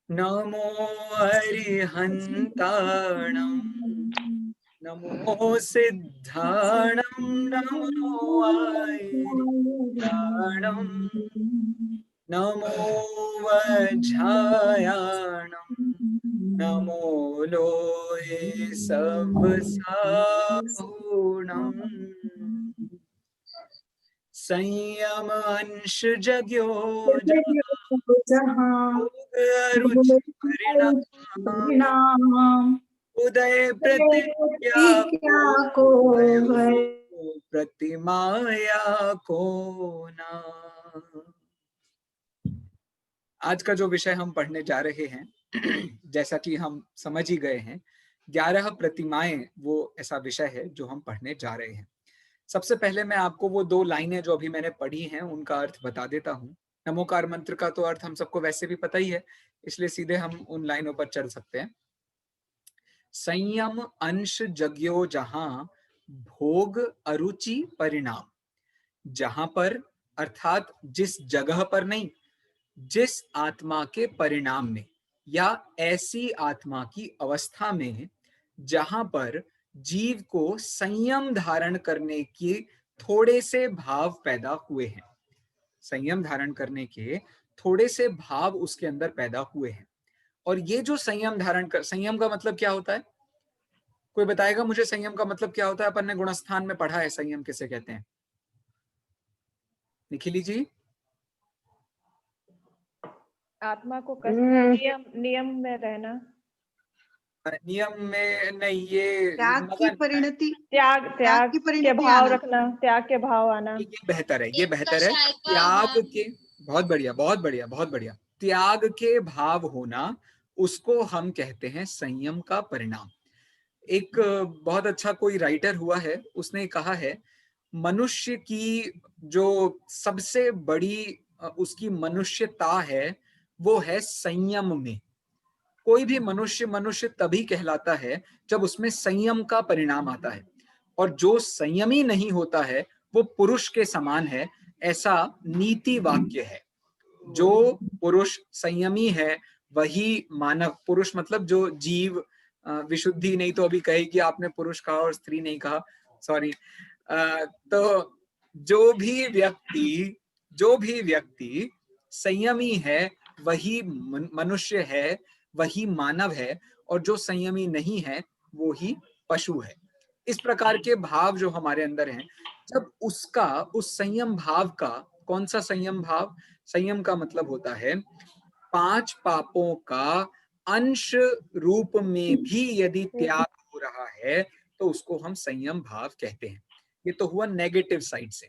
नमो अरिहन्ताणं नमो सिद्धाणं नमो आयर्याणं नमो वज्रायाणं नमो लोये सवसाहूणम् संयम अंश जग्यो रुचि परिणाम उदय प्रतिज्ञा को भयो प्रतिमाया को ना। आज का जो विषय हम पढ़ने जा रहे हैं जैसा कि हम समझ ही गए हैं 11 प्रतिमाएं वो ऐसा विषय है जो हम पढ़ने जा रहे हैं। सबसे पहले मैं आपको वो 2 लाइनें जो अभी मैंने पढ़ी हैं उनका अर्थ बता देता हूँ। नमोकार मंत्र का तो अर्थ हम सबको वैसे भी पता ही है, इसलिए सीधे हम उन लाइनों पर चल सकते हैं। संयम अंश जग्यो जहां भोग अरुचि परिणाम। जहां पर अर्थात जिस जगह पर नहीं, जिस आत्मा के परिणाम में या ऐसी आत्मा की अवस्था में जहां पर जीव को संयम धारण करने की थोड़े से भाव पैदा हुए हैं। संयम धारण करने के थोड़े से भाव उसके अंदर पैदा हुए हैं। और ये जो संयम धारण कर, संयम का मतलब क्या होता है? कोई बताएगा मुझे संयम का मतलब क्या होता है? अपन ने गुणस्थान में पढ़ा है संयम किसे कहते हैं। निखिली जी। आत्मा को नियम नियम में रहना। नियम में नहीं, ये त्याग की परिणति, त्याग त्याग के भाव रखना, त्याग के भाव आना। ये बेहतर है, ये बेहतर है। त्याग के, बहुत बढ़िया बहुत बढ़िया बहुत बढ़िया। त्याग के भाव होना, उसको हम कहते हैं संयम का परिणाम। एक बहुत अच्छा कोई राइटर हुआ है, उसने कहा है मनुष्य की जो सबसे बड़ी उसकी मनुष्यता है वो है संयम में। कोई भी मनुष्य मनुष्य तभी कहलाता है जब उसमें संयम का परिणाम आता है। और जो संयमी नहीं होता है वो पुरुष के समान है, ऐसा नीति वाक्य है। जो पुरुष संयमी है वही मानव, पुरुष मतलब जो जीव, विशुद्धि नहीं तो अभी कहेगी आपने पुरुष कहा और स्त्री नहीं कहा, सॉरी। तो जो भी व्यक्ति संयमी है वही मनुष्य है, वही मानव है। और जो संयमी नहीं है वो ही पशु है। इस प्रकार के भाव जो हमारे अंदर हैं, जब उसका उस संयम भाव का, कौन सा संयम भाव? संयम का मतलब होता है 5 पापों का अंश रूप में भी यदि त्याग हो रहा है तो उसको हम संयम भाव कहते हैं। ये तो हुआ नेगेटिव साइड से।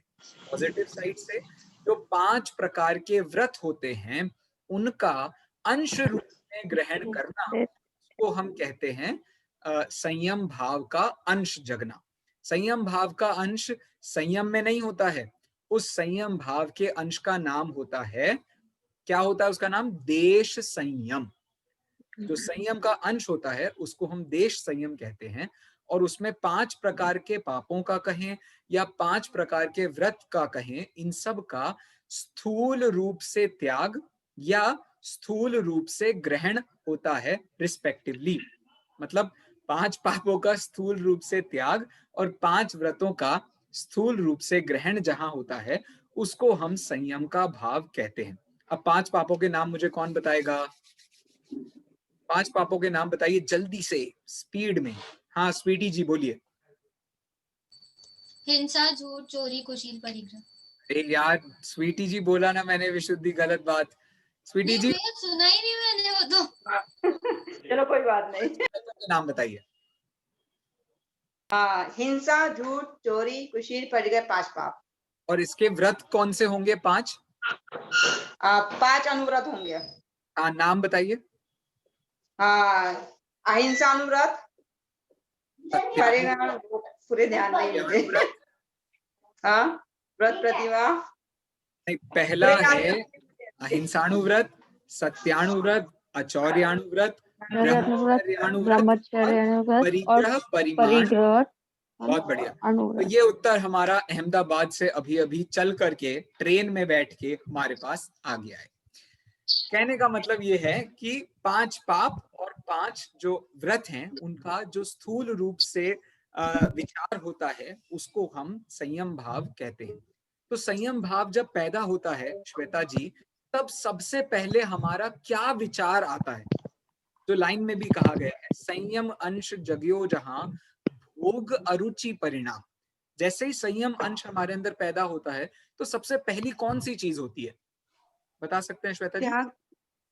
पॉजिटिव साइड से जो 5 प्रकार के व्रत होते हैं उनका अंश रूप में ग्रहण करना, उसको हम कहते हैं संयम भाव का अंश जगना। संयम भाव का अंश संयम में नहीं होता है, उस संयम भाव के अंश का नाम होता है, क्या होता है उसका नाम? देश संयम। जो संयम का अंश होता है उसको हम देश संयम कहते हैं। और उसमें 5 प्रकार के पापों का कहें या 5 प्रकार के व्रत का कहें, इन सब का स्थूल रूप से त्याग या स्थूल रूप से ग्रहण होता है रिस्पेक्टिवली। मतलब 5 पापों का स्थूल रूप से त्याग और 5 व्रतों का स्थूल रूप से ग्रहण जहां होता है उसको हम संयम का भाव कहते हैं। अब 5 पापों के नाम मुझे कौन बताएगा? 5 पापों के नाम बताइए जल्दी से, स्पीड में। हाँ स्वीटी जी बोलिए। हिंसा, झूठ, चोरी, कुशील, परिग्रह। अरे यार स्वीटी जी बोला ना मैंने विशुद्धि, गलत बात। स्वीटी जी सुना ही नहीं मैंने वो तो। चलो कोई बात नहीं। नाम बताइए। हिंसा, झूठ, चोरी, कुशील, परिग्रह 5 पाप। और इसके व्रत कौन से होंगे? 5 अनुव्रत होंगे। हाँ नाम बताइए। अहिंसा अनुव्रत, पूरे ध्यान नहीं मुझे। व्रत प्रतिभा। पहला है अहिंसाणुव्रत, सत्याणुव्रत, अचौर्याणुव्रत, ब्रह्मचर्याणुव्रत, परिग्रह, परिग्रह। बहुत बढ़िया। तो ये उत्तर हमारा अहमदाबाद से अभी अभी चल करके ट्रेन में बैठ के हमारे पास आ गया है। कहने का मतलब ये है कि 5 पाप और 5 जो व्रत हैं उनका जो स्थूल रूप से विचार होता है उसको हम संयम भाव कहते हैं। तो संयम भाव जब पैदा होता है श्वेता जी, तब सबसे पहले हमारा क्या विचार आता है? जो लाइन में भी कहा गया है, संयम अंश जग्यो जहां भोग अरुचि परिणाम। जैसे ही संयम अंश हमारे अंदर पैदा होता है तो सबसे पहली कौन सी चीज होती है, बता सकते हैं श्वेता जी? त्याग,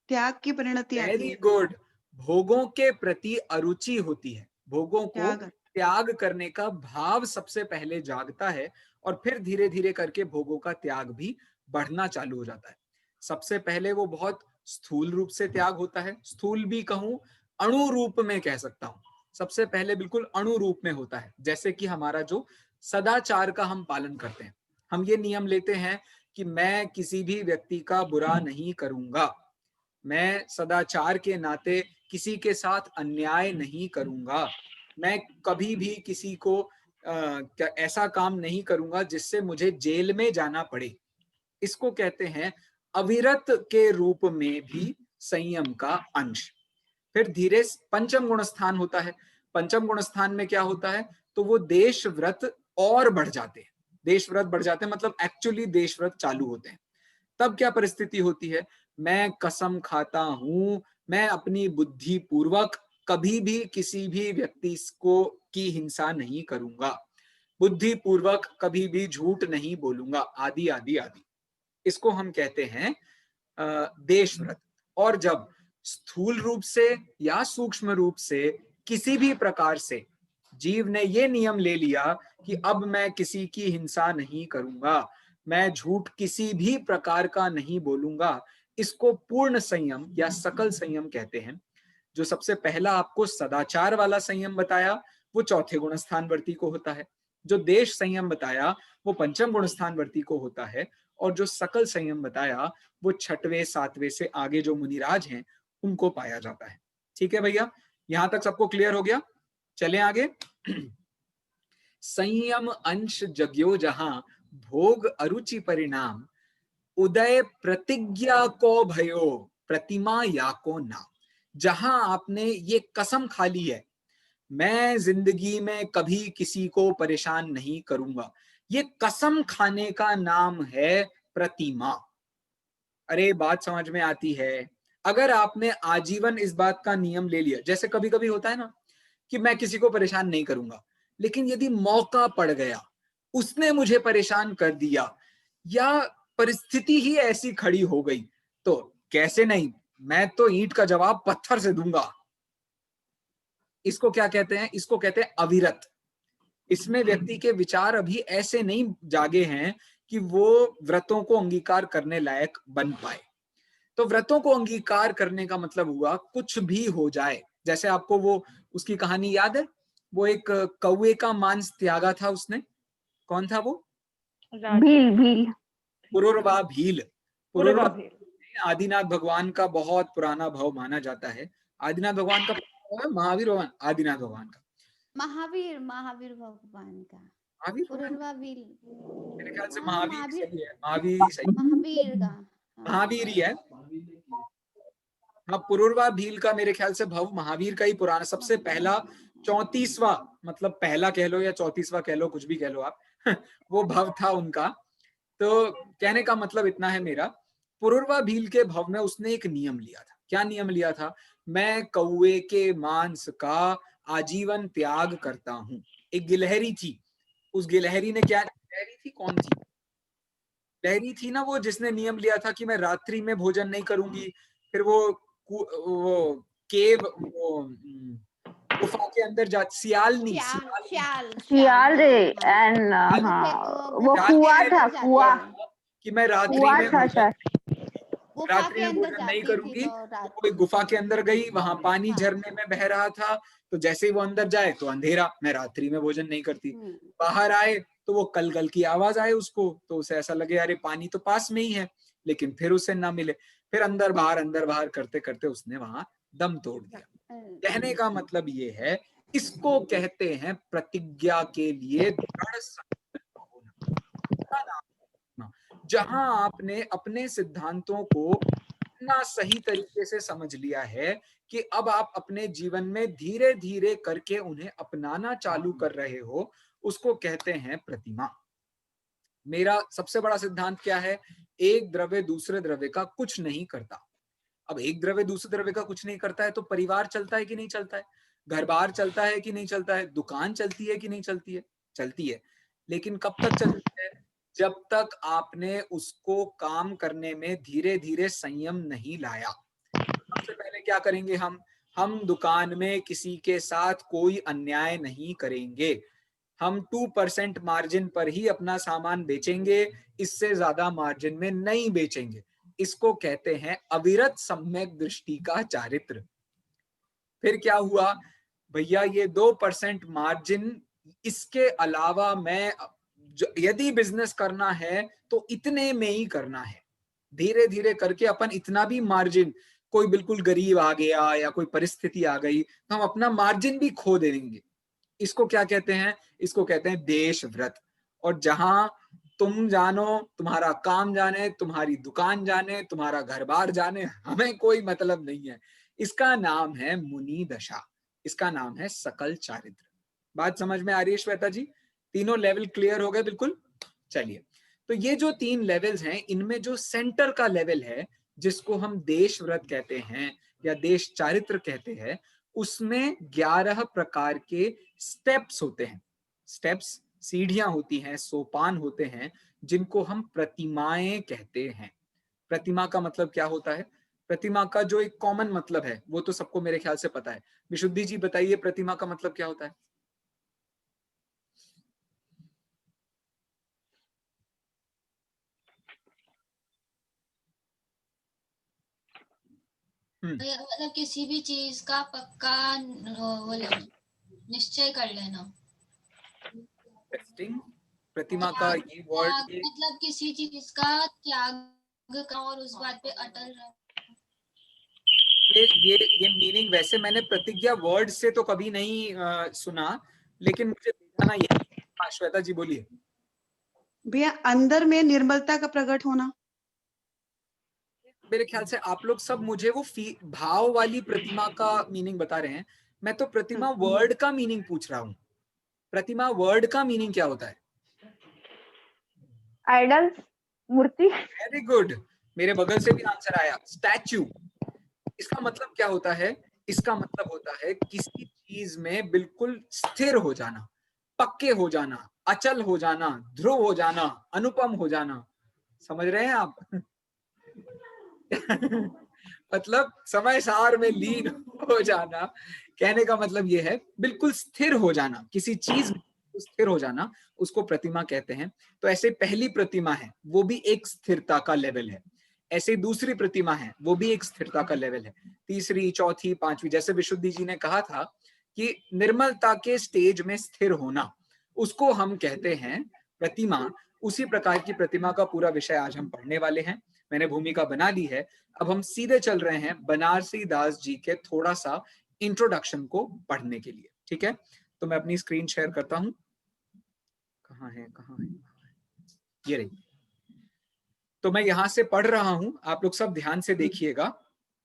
त्याग की परिणति आती वेरी है। गुड। भोगों के प्रति अरुचि होती है, भोगों को त्याग, त्याग करने का भाव सबसे पहले जागता है और फिर धीरे धीरे करके भोगों का त्याग भी बढ़ना चालू हो जाता है। सबसे पहले वो बहुत स्थूल रूप से त्याग होता है, स्थूल भी कहूं, अणु रूप में कह सकता हूं। सबसे पहले बिल्कुल अणु रूप में होता है, जैसे कि हमारा जो सदाचार का हम पालन करते हैं। हम ये नियम लेते हैं कि मैं किसी भी व्यक्ति का बुरा नहीं करूंगा, मैं सदाचार के नाते किसी के साथ अन्याय नहीं करूंगा, मैं कभी भी किसी को ऐसा काम नहीं करूंगा जिससे मुझे जेल में जाना पड़े। इसको कहते हैं अविरत के रूप में भी संयम का अंश। फिर धीरे पंचम गुण स्थान होता है। पंचम गुण स्थान में क्या होता है? तो वो देश व्रत और बढ़ जाते हैं। देश व्रत बढ़ जाते हैं मतलब एक्चुअली देश व्रत चालू होते हैं। तब क्या परिस्थिति होती है? मैं कसम खाता हूं, मैं अपनी बुद्धि पूर्वक कभी भी किसी भी व्यक्ति को की हिंसा नहीं करूंगा, बुद्धि पूर्वक कभी भी झूठ नहीं बोलूंगा, आदि आदि आदि। इसको हम कहते हैं देश व्रत। और जब स्थूल रूप से या सूक्ष्म रूप से किसी भी प्रकार से जीव ने ये नियम ले लिया कि अब मैं किसी की हिंसा नहीं करूंगा, मैं झूठ किसी भी प्रकार का नहीं बोलूंगा, इसको पूर्ण संयम या सकल संयम कहते हैं। जो सबसे पहला आपको सदाचार वाला संयम बताया वो चौथे गुण स्थानवर्ती को होता है, जो देश संयम बताया वो पंचम गुण स्थानवर्ती को होता है, और जो सकल संयम बताया वो छठवें सातवें से आगे जो मुनिराज हैं उनको पाया जाता है। ठीक है भैया, यहां तक सबको क्लियर हो गया? चलें आगे। संयम अंश जग्यो जहां भोग अरुचि परिणाम, उदय प्रतिज्ञा को भयो प्रतिमा या को नाम। जहां आपने ये कसम खा ली है मैं जिंदगी में कभी किसी को परेशान नहीं करूंगा, ये कसम खाने का नाम है प्रतिमा। अरे बात समझ में आती है? अगर आपने आजीवन इस बात का नियम ले लिया, जैसे कभी कभी होता है ना कि मैं किसी को परेशान नहीं करूंगा, लेकिन यदि मौका पड़ गया, उसने मुझे परेशान कर दिया या परिस्थिति ही ऐसी खड़ी हो गई, तो कैसे नहीं, मैं तो ईंट का जवाब पत्थर से दूंगा। इसको क्या कहते हैं? इसको कहते हैं अविरत। इसमें व्यक्ति के विचार अभी ऐसे नहीं जागे हैं कि वो व्रतों को अंगीकार करने लायक बन पाए। तो व्रतों को अंगीकार करने का मतलब हुआ कुछ भी हो जाए। जैसे आपको वो उसकी कहानी याद है, वो एक कौवे का मांस त्यागा था उसने, कौन था वो? भील। भील पुरुरवा भील। पुरुरवा भील। आदिनाथ भगवान का बहुत पुराना भाव माना जाता है। आदिनाथ भगवान का महावीर भगवान, आदिनाथ भगवान का महावीर, महावीर भगवान का महावीर, पुरुरवा भील, मेरे ख्याल से हाँ, महावीर महावीर, सही है, महावीर ही सही, महावीर का, हाँ, महावीर ही है। हाँ, पुरुरवा भील का मेरे ख्याल से भव महावीर का ही पुराना सबसे पहला 34वां, मतलब पहला कह लो या 34वां कह लो, कुछ भी कह लो आप वो भव था उनका। तो कहने का मतलब इतना है मेरा, पुरुरवा भील के भव में उसने एक नियम लिया था। क्या नियम लिया था? मैं कौवे के मांस का आजीवन त्याग करता हूं। एक गिलहरी थी, उस गिलहरी ने क्या, गिलहरी थी कौन थी? गिलहरी थी ना वो जिसने नियम लिया था कि मैं रात्रि में भोजन नहीं करूंगी। फिर वो केव, वो गुफा के अंदर जा, सियाल नहीं, श्याल रे हाँ, एंड हाँ वो गुफा कुआ के था, अंदर कुआ जाते कि मैं रात्रि कुआ में था सर। गुफा रात्रि के में अंदर भोजन नहीं जाती थी करूंगी। तो तो वो एक गुफा के अंदर गई, वहां पानी हाँ। झरने में बह रहा था, तो जैसे ही वो अंदर जाए तो अंधेरा, मैं रात्रि में भोजन नहीं करती। बाहर आए तो वो कल कल की आवाज आए उसको, तो उसे ऐसा लगे अरे पानी तो पास में ही है, लेकिन फिर उसे ना मिले। फिर अंदर बाहर करते करते उसने वहां दम तोड़ दिया। कहने का मतलब ये है, इसको कहते हैं प्रतिज्ञा के लिए दृढ़ संकल्प होना। जहां आपने अपने सिद्धांतों को इतना सही तरीके से समझ लिया है कि अब आप अपने जीवन में धीरे धीरे करके उन्हें अपनाना चालू कर रहे हो, उसको कहते हैं प्रतिमा। मेरा सबसे बड़ा सिद्धांत क्या है? एक द्रव्य दूसरे द्रव्य का कुछ नहीं करता। अब एक द्रव्य दूसरे द्रव्य का कुछ नहीं करता है तो परिवार चलता है कि नहीं चलता है? घर बार चलता है कि नहीं चलता है? दुकान चलती है कि नहीं चलती है? चलती है। लेकिन कब तक चलती है? जब तक आपने उसको काम करने में धीरे धीरे संयम नहीं लाया। सबसे पहले क्या करेंगे हम दुकान में किसी के साथ कोई अन्याय नहीं करेंगे। हम 2% मार्जिन पर ही अपना सामान बेचेंगे, इससे ज्यादा मार्जिन में नहीं बेचेंगे। इसको कहते हैं अविरत सम्यक दृष्टि का चारित्र। फिर क्या हुआ भैया, ये 2% मार्जिन, इसके अलावा मैं यदि बिजनेस करना है तो इतने में ही करना है। धीरे धीरे करके अपन इतना भी मार्जिन, कोई बिल्कुल गरीब आ गया या कोई परिस्थिति आ गई तो हम अपना मार्जिन भी खो देंगे। इसको क्या कहते हैं? इसको कहते हैं देश व्रत। और जहां तुम जानो, तुम्हारा काम जाने, तुम्हारी दुकान जाने, तुम्हारा घर बार जाने, हमें कोई मतलब नहीं है। इसका नाम है मुनि दशा, इसका नाम है सकल चारित्र। बात समझ में आ रही है श्वेता जी? तीनों लेवल क्लियर हो गए बिल्कुल? चलिए, तो ये जो 3 लेवल्स हैं, इनमें जो सेंटर का लेवल है जिसको हम देश व्रत कहते हैं या देश चारित्र कहते हैं, उसमें 11 प्रकार के स्टेप्स होते हैं। स्टेप्स, सीढ़ियां होती हैं, सोपान होते हैं, जिनको हम प्रतिमाएं कहते हैं। प्रतिमा का मतलब क्या होता है? प्रतिमा का जो एक कॉमन मतलब है वो तो सबको मेरे ख्याल से पता है। विशुद्धि जी बताइए, प्रतिमा का मतलब क्या होता है? मतलब किसी भी चीज का पक्का वो लेना, निश्चय कर लेना। प्रतिमा का ये वर्ड, मतलब किसी चीज का त्याग का और उस बात पे अटल रहना। ये मीनिंग वैसे मैंने प्रतिज्ञा वर्ड से तो कभी नहीं सुना, लेकिन मुझे दिखाना ये। हाँ श्वेता जी बोलिए। भैया अंदर में निर्मलता का प्रकट होना। मेरे ख्याल से आप लोग सब मुझे वो भाव वाली प्रतिमा का मीनिंग बता रहे हैं। मैं तो प्रतिमा वर्ड का मीनिंग पूछ रहा हूँ। प्रतिमा वर्ड का मीनिंग क्या होता है? आइडल, मूर्ति। वेरी गुड, मेरे बगल से भी आंसर आया, स्टैच्यू। इसका मतलब क्या होता है? इसका मतलब होता है किसी चीज में बिल्कुल स्थिर हो जाना, पक्के हो जाना, अचल हो जाना, ध्रुव हो जाना, अनुपम हो जाना। समझ रहे हैं आप? मतलब समय सार में लीन हो जाना। कहने का मतलब यह है बिल्कुल स्थिर हो जाना, किसी चीज में स्थिर हो जाना, उसको प्रतिमा कहते हैं। तो ऐसे पहली प्रतिमा है, वो भी एक स्थिरता का लेवल है। ऐसे दूसरी प्रतिमा है, वो भी एक स्थिरता का लेवल है। तीसरी, चौथी, पांचवी, जैसे विशुद्धि जी ने कहा था कि निर्मलता के स्टेज में स्थिर होना, उसको हम कहते हैं प्रतिमा। उसी प्रकार की प्रतिमा का पूरा विषय आज हम पढ़ने वाले हैं। मैंने भूमिका बना ली है। अब हम सीधे चल रहे हैं बनारसी दास जी के थोड़ा सा इंट्रोडक्शन को पढ़ने के लिए। ठीक है, तो मैं अपनी स्क्रीन शेयर करता हूं। कहाँ है ये रही। तो मैं यहां से पढ़ रहा हूं, आप लोग सब ध्यान से देखिएगा।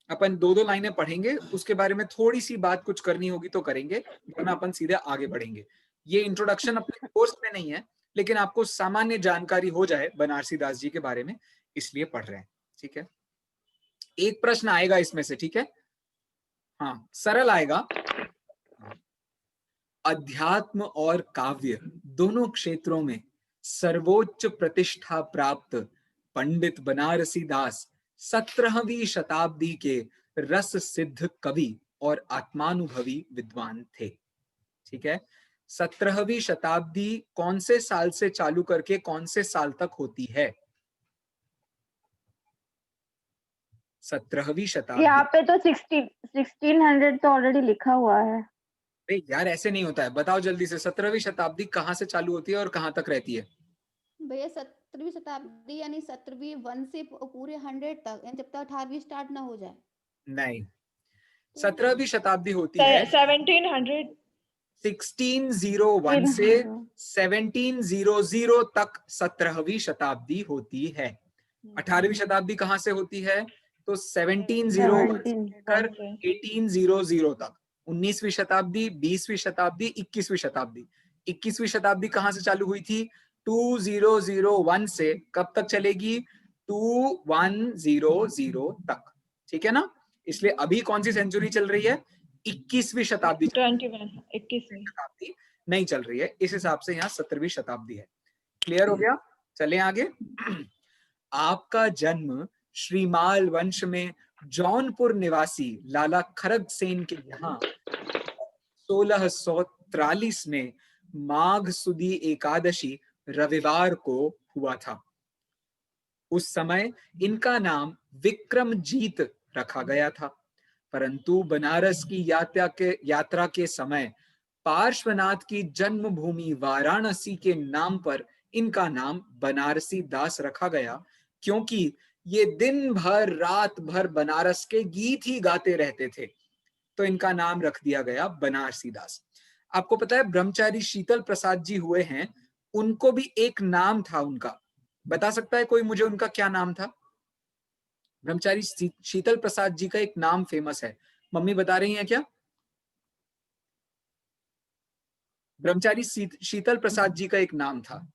अपन 2-2 लाइनें पढ़ेंगे, उसके बारे में थोड़ी सी बात कुछ करनी होगी तो करेंगे, वरना अपन सीधे आगे बढ़ेंगे। ये इंट्रोडक्शन अपने कोर्स में नहीं है, लेकिन आपको सामान्य जानकारी हो जाए बनारसी दास जी के बारे में, इसलिए पढ़ रहे हैं। ठीक है, एक प्रश्न आएगा इसमें से, ठीक है? हाँ, सरल आएगा। अध्यात्म और काव्य दोनों क्षेत्रों में सर्वोच्च प्रतिष्ठा प्राप्त पंडित बनारसी दास 17वीं शताब्दी के रस सिद्ध कवि और आत्मानुभवी विद्वान थे। ठीक है, 17वीं शताब्दी कौन से साल से चालू करके कौन से साल तक होती है? 17वीं शताब्दी। यहाँ पे तो 1600 तो ऑलरेडी लिखा हुआ है। यार ऐसे नहीं होता है, बताओ जल्दी से, 17वीं शताब्दी कहाँ से चालू होती है और कहाँ तक रहती है? भैया 17वीं शताब्दी यानी 17वीं 1 से पूरे 100 तक, यानी जब तक 18वीं स्टार्ट ना हो जाए। नहीं, 17वीं शताब्दी होती है 1700 1601 से 1700 तक 17वीं शताब्दी होती है। 18वीं शताब्दी कहाँ से होती है? तो 1701 से 17 लेकर 1800 तक, 19वीं शताब्दी, 20वीं शताब्दी, 21वीं शताब्दी। 21वीं शताब्दी कहां से चालू हुई थी? 2001 से कब तक चलेगी? 2100 तक, ठीक है ना? इसलिए अभी कौन सी सेंचुरी चल रही है? 21वीं शताब्दी 21वीं शताब्दी नहीं चल रही है, इस हिसाब से यहाँ 17वीं शताब्दी है। क्लियर हो गया? चलें आगे। आपका जन्म श्रीमाल वंश में जौनपुर निवासी लाला खरग सेन के यहाँ 1643 में माघ सुदी एकादशी रविवार को हुआ था। उस समय इनका नाम विक्रमजीत रखा गया था, परंतु बनारस की यात्रा के समय पार्श्वनाथ की जन्मभूमि वाराणसी के नाम पर इनका नाम बनारसी दास रखा गया, क्योंकि ये दिन भर रात भर बनारस के गीत ही गाते रहते थे, तो इनका नाम रख दिया गया बनारसी दास। आपको पता है ब्रह्मचारी शीतल प्रसाद जी हुए हैं, उनको भी एक नाम था उनका, बता सकता है कोई मुझे उनका क्या नाम था? ब्रह्मचारी शीतल प्रसाद जी का एक नाम फेमस है, मम्मी बता रही हैं क्या? ब्रह्मचारी शीतल प्रसाद जी का एक नाम था,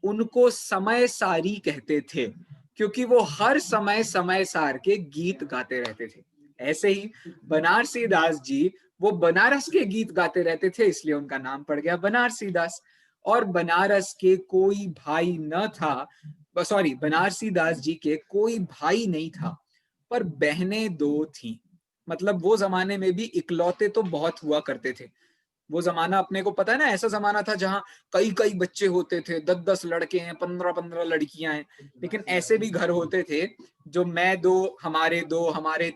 उनको समय सारी कहते थे, क्योंकि वो हर समय समय सार के गीत गाते रहते थे। ऐसे ही बनारसी दास जी, वो बनारस के गीत गाते रहते थे, इसलिए उनका नाम पड़ गया बनारसी दास। और बनारस के कोई भाई न था, सॉरी, बनारसी दास जी के कोई भाई नहीं था, पर बहनें 2 थीं। मतलब वो जमाने में भी इकलौते तो बहुत हुआ करते थे। वो जमाना अपने को पता है ना, ऐसा जमाना था जहां कई कई बच्चे होते थे, 10-10 लड़के हैं, 15-15 लड़कियां हैं। लेकिन ऐसे भी घर होते थे जो मैं 2, हमारे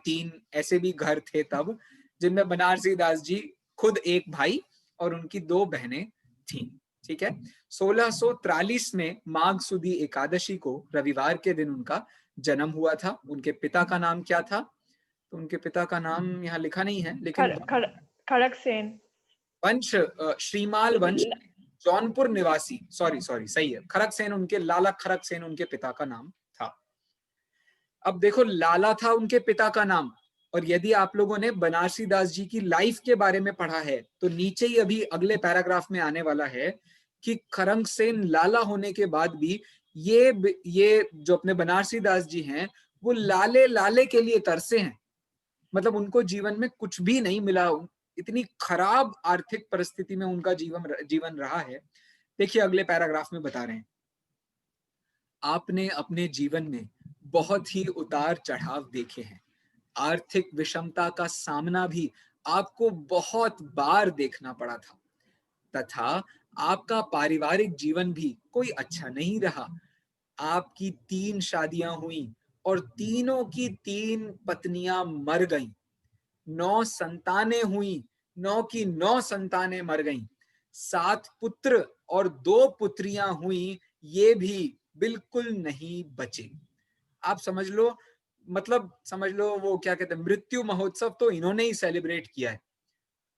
3, ऐसे भी घर थे तब, जिनमें बनारसी दास जी खुद एक भाई और उनकी 2 बहनें थीं। ठीक है। 1643 में माघ सुदी एकादशी को रविवार के दिन उनका जन्म हुआ था। उनके पिता का नाम क्या था? तो उनके पिता का नाम यहाँ लिखा नहीं है, लेकिन खड़गसेन वंश, श्रीमाल वंश, जौनपुर निवासी, सॉरी सही है, खरगसेन, उनके लाला खरगसेन उनके पिता का नाम था। अब देखो, लाला था उनके पिता का नाम, और यदि आप लोगों ने बनारसी दास जी की लाइफ के बारे में पढ़ा है तो नीचे ही अभी अगले पैराग्राफ में आने वाला है कि खरगसेन लाला होने के बाद भी ये जो अपने बनारसी दास जी हैं, वो लाले लाले के लिए तरसे हैं। मतलब उनको जीवन में कुछ भी नहीं मिला, इतनी खराब आर्थिक परिस्थिति में उनका जीवन रहा है। देखिए अगले पैराग्राफ में बता रहे हैं, आपने अपने जीवन में बहुत ही उतार चढ़ाव देखे हैं। आर्थिक विषमता का सामना भी आपको बहुत बार देखना पड़ा था, तथा आपका पारिवारिक जीवन भी कोई अच्छा नहीं रहा। आपकी 3 शादियां हुई और तीनों की 3 पत्नियां मर गईं। 9 संतानें हुई, 9 की 9 संतानें मर गईं। 7 पुत्र और 2 पुत्रियां हुई, ये भी बिल्कुल नहीं बचे। आप समझ लो, मतलब समझ लो वो क्या कहते हैं, मृत्यु महोत्सव तो इन्होंने ही सेलिब्रेट किया है।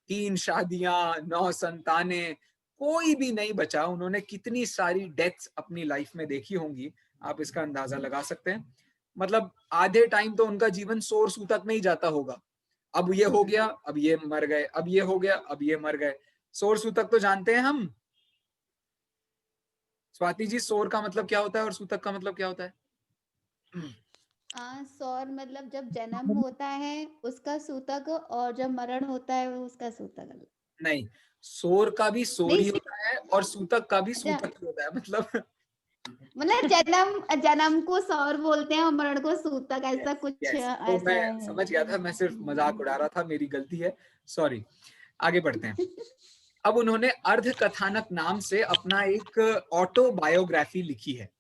3 शादियां, 9 संतानें, कोई भी नहीं बचा। उन्होंने कितनी सारी डेथ्स अपनी लाइफ में देखी होंगी, आप इसका अंदाजा लगा सकते हैं। मतलब आधे टाइम तो उनका जीवन शोर सूतक में ही जाता होगा। अब ये हो गया, अब ये मर गए, अब ये हो गया, अब ये मर गए। शोर सूतक तो जानते हैं हम। स्वाति जी, शोर का मतलब क्या होता है और सूतक का मतलब क्या होता है? सौर मतलब जब जन्म होता है उसका सूतक, और जब मरण होता है वो उसका सूतक। नहीं, शोर का भी शोर ही नहीं, होता है और सूतक का भी अच्छा, सूतक ही होता है। मतलब जन्म को सौर बोलते हैं और मरण को सूतक, ऐसा कुछ तो ऐसा मैं है। समझ गया था, मैं सिर्फ मजाक उड़ा रहा था, मेरी गलती है, सॉरी। आगे बढ़ते हैं। अब उन्होंने अर्ध कथानक नाम से अपना एक ऑटोबायोग्राफी लिखी है।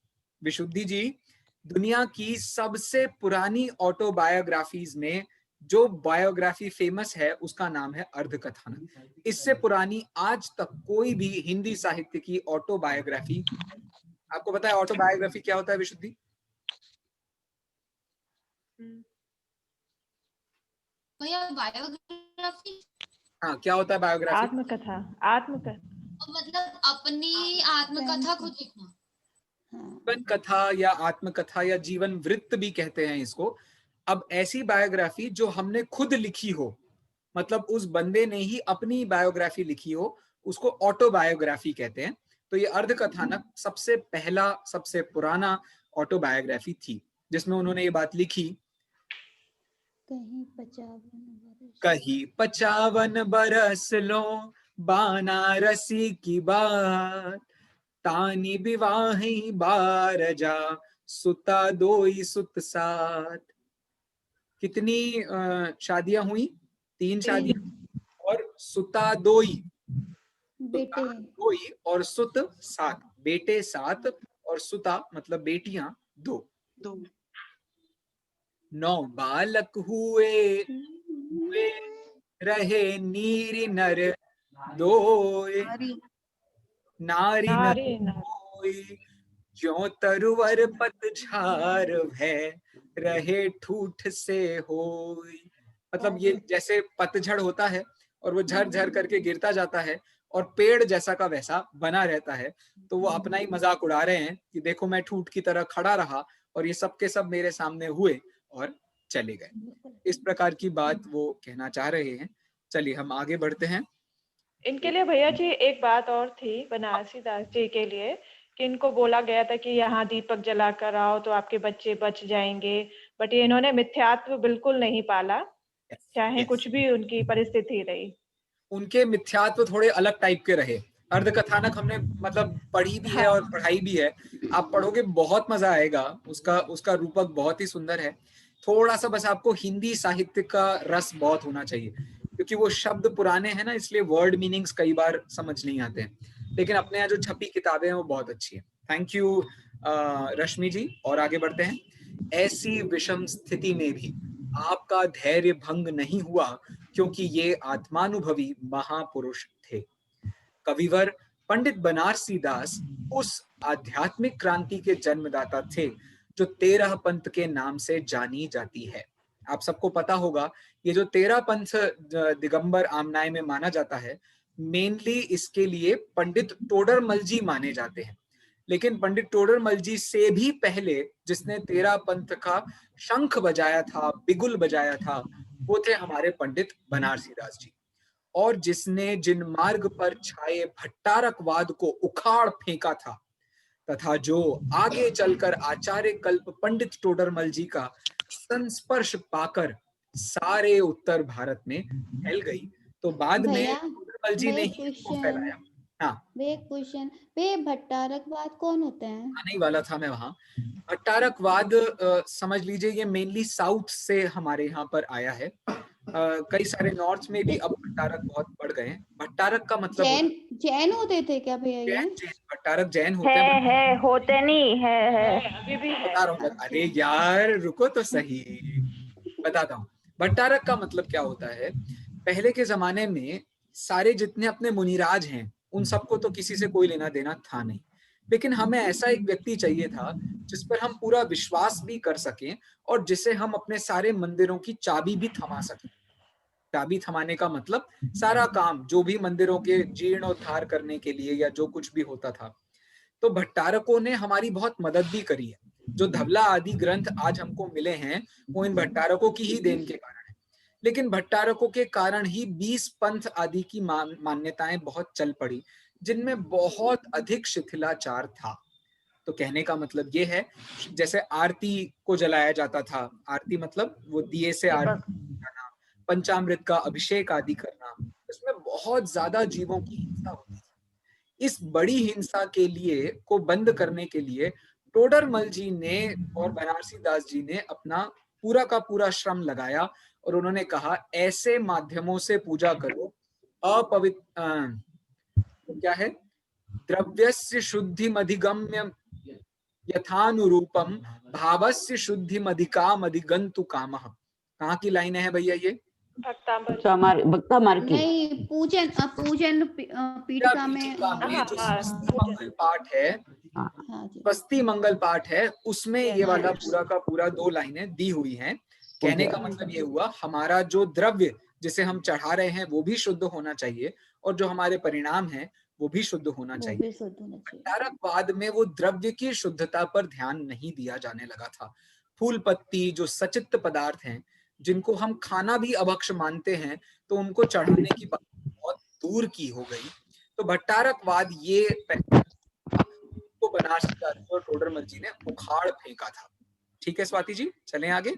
विशुद्धि जी, दुनिया की सबसे पुरानी ऑटोबायोग्राफीज में जो बायोग्राफी फेमस है उसका नाम है अर्ध कथानक। इससे पुरानी आज तक कोई भी हिंदी साहित्य की ऑटोबायोग्राफी, आपको पता है ऑटोबायोग्राफी क्या होता है विशुद्धि? भैया बायोग्राफी हाँ, क्या होता है बायोग्राफी? आत्मकथा मतलब अपनी आत्मकथा खुद लिखना। जीवन कथा या आत्मकथा या जीवन वृत्त भी कहते हैं इसको। अब ऐसी बायोग्राफी जो हमने खुद लिखी हो, मतलब उस बंदे ने ही अपनी बायोग्राफी लिखी हो, उसको ऑटोबायोग्राफी कहते हैं। तो ये अर्धकथानक सबसे पहला, सबसे पुराना ऑटोबायोग्राफी थी, जिसमें उन्होंने ये बात लिखी, कहीं 55 बरस लो बनारसी की बात, तानी विवाही बारजा सुता दोई सुत साथ। कितनी शादियां हुई? 3 शादियां, और सुता दोई, बेटे दोई और सुत 7, बेटे 7 और सुता मतलब बेटियां 2। 2 9 बालक हुए रहे नीरि नर दोय, नारी न नारी न कोई, ज्यों तरुवर पतझार है रहे ठूठ से होय। मतलब ये जैसे पतझड़ होता है और वो झर झर करके गिरता जाता है और पेड़ जैसा का वैसा बना रहता है, तो वो अपना ही मजाक उड़ा रहे हैं कि देखो मैं ठूठ की तरह खड़ा रहा और ये सब के सब मेरे सामने हुए और चले गए। इस प्रकार की बात वो कहना चाह रहे हैं। चलिए हम आगे बढ़ते हैं। इनके लिए भैया जी एक बात और थी बनारसी दास जी के लिए, कि इनको बोला गया था कि यहाँ दीपक जला कर आओ तो आपके बच्चे बच जाएंगे, बट ये इन्होंने मिथ्यात्व बिल्कुल नहीं पाला, चाहे कुछ भी उनकी परिस्थिति रही। उनके मिथ्यात्व थोड़े अलग टाइप के रहे। अर्धकथानक हमने मतलब पढ़ी भी है और पढ़ाई भी है, आप पढ़ोगे बहुत मजा आएगा, उसका रूपक बहुत ही सुंदर है। थोड़ा सा बस आपको हिंदी साहित्य का रस बहुत होना चाहिए, क्योंकि वो शब्द पुराने हैं ना, इसलिए वर्ड मीनिंग्स कई बार समझ नहीं आते हैं। लेकिन अपने यहाँ जो छपी किताबें हैं वो बहुत अच्छी है। थैंक यू रश्मि जी। और आगे बढ़ते हैं। ऐसी विषम स्थिति में भी आपका धैर्य भंग नहीं हुआ, क्योंकि ये आत्मानुभवी महापुरुष थे। कविवर पंडित बनारसी दास उस आध्यात्मिक क्रांति के जन्मदाता थे जो 13 पंथ के नाम से जानी जाती है। आप सबको पता होगा, ये जो 13 पंथ दिगंबर आमनाय में माना जाता है, मेनली इसके लिए पंडित टोडरमल जी माने जाते हैं। लेकिन पंडित टोडरमल जी से भी पहले जिसने 13 पंथ का शंख बजाया था, बिगुल बजाया था, वो थे हमारे पंडित बनारसी दास जी। और जिसने जिन मार्ग पर छाए भट्टारकवाद को उखाड़ फेंका था, तथा जो आगे चलकर आचार्य कल्प पंडित टोडरमल जी का संस्पर्श पाकर सारे उत्तर भारत में फैल गई, तो बाद में भैया टोडरमल जी ने ही इसको फैलाया। हाँ, एक क्वेश्चन पे, भट्टारकवाद कौन होते हैं? आने ही वाला था मैं वहां। भट्टारकवाद समझ लीजिए ये मेनली साउथ से हमारे यहाँ पर आया है। कई सारे नॉर्थ में भी अब भट्टारक बहुत बढ़ गए हैं। भट्टारक का मतलब जैन होते थे क्या भैया ये? जैन भट्टारक जैन होते हैं। है होते नहीं है अभी भी है। बता रहा हूँ, अरे यार रुको तो सही, बताता हूँ। भट्टारक का मतलब क्या होता है, पहले के जमाने में सारे जितने अपने मुनिराज हैं उन सबको तो किसी से कोई लेना देना था नहीं, लेकिन हमें ऐसा एक व्यक्ति चाहिए था जिस पर हम पूरा विश्वास भी कर सकें और जिसे हम अपने सारे मंदिरों की चाबी भी थमा सकें। चाबी थमाने का मतलब सारा काम जो भी मंदिरों के जीर्णोद्धार करने के लिए या जो कुछ भी होता था, तो भट्टारकों ने हमारी बहुत मदद भी करी है। जो धवला आदि ग्रंथ आज हमको मिले हैं वो इन भट्टारकों की ही देन के कारण है। लेकिन भट्टारकों के कारण ही 20 पंथ आदि की मान्यताएं बहुत चल पड़ी, जिनमें बहुत अधिक शिथिलाचार था। तो कहने का मतलब ये है, जैसे आरती को जलाया जाता था, आरती मतलब वो दिए से आरती करना, पंचामृत का अभिषेक आदि करना, इसमें बहुत ज्यादा जीवों की हिंसा होती थी। इस बड़ी हिंसा के लिए को बंद करने के लिए टोडरमल जी ने और बनारसी दास जी ने अपना पूरा का पूरा श्रम लगाया और उन्होंने कहा ऐसे माध्यमों से पूजा करो अपवित्र क्या है, द्रव्यस्य शुद्धिमधिगम्य यथानुरूपम भावस्य शुद्धिमधिकाम अधिगंतु कामः। कहाँ की लाइन है भैया ये? भक्तामर की नहीं, पूजन पीठिका में जो स्वस्ति मंगल पाठ है, स्वस्ति मंगल पाठ है, उसमें ये वाला पूरा का पूरा 2 लाइनें दी हुई हैं। कहने का मतलब ये हुआ, हमारा जो द्रव्य जिसे हम चढ़ा रहे हैं वो भी शुद्ध होना चाहिए और जो हमारे परिणाम हैं वो भी शुद्ध होना चाहिए। भट्टारकवाद में वो द्रव्य की शुद्धता पर ध्यान नहीं दिया जाने लगा था, फूल पत्ती जो सचित्त पदार्थ हैं, जिनको हम खाना भी अभक्ष मानते हैं, तो उनको चढ़ाने की बात बहुत दूर की हो गई। तो भट्टारकवाद ये को बनारसी दास और टोडरमल जी ने उखाड़ फेंका था। ठीक है स्वाति जी, चलें आगे।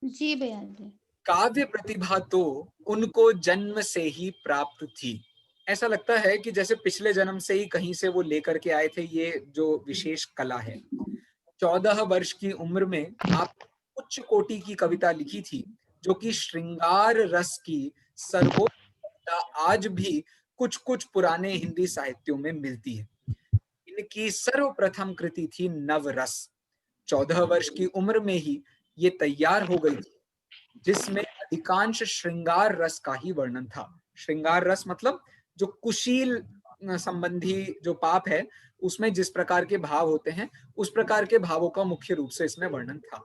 जी भैया जी। काव्य प्रतिभा तो उनको जन्म से ही प्राप्त थी। ऐसा लगता है कि जैसे पिछले जन्म से ही कहीं से वो लेकर के आए थे ये जो विशेष कला है। 14 वर्ष की उम्र में आप उच्च कोटि की कविता लिखी थी, जो कि श्रृंगार रस की सर्वोच्च कविता आज भी कुछ कुछ पुराने हिंदी साहित्यों में मिलती है। इनकी सर्वप्रथम कृति थी नवरस। 14 वर्ष की उम्र में ही ये तैयार हो गई थी, जिसमें अधिकांश श्रृंगार रस का ही वर्णन था। श्रृंगार रस मतलब जो कुशील संबंधी जो पाप है, उसमें जिस प्रकार के भाव होते हैं, उस प्रकार के भावों का मुख्य रूप से इसमें वर्णन था।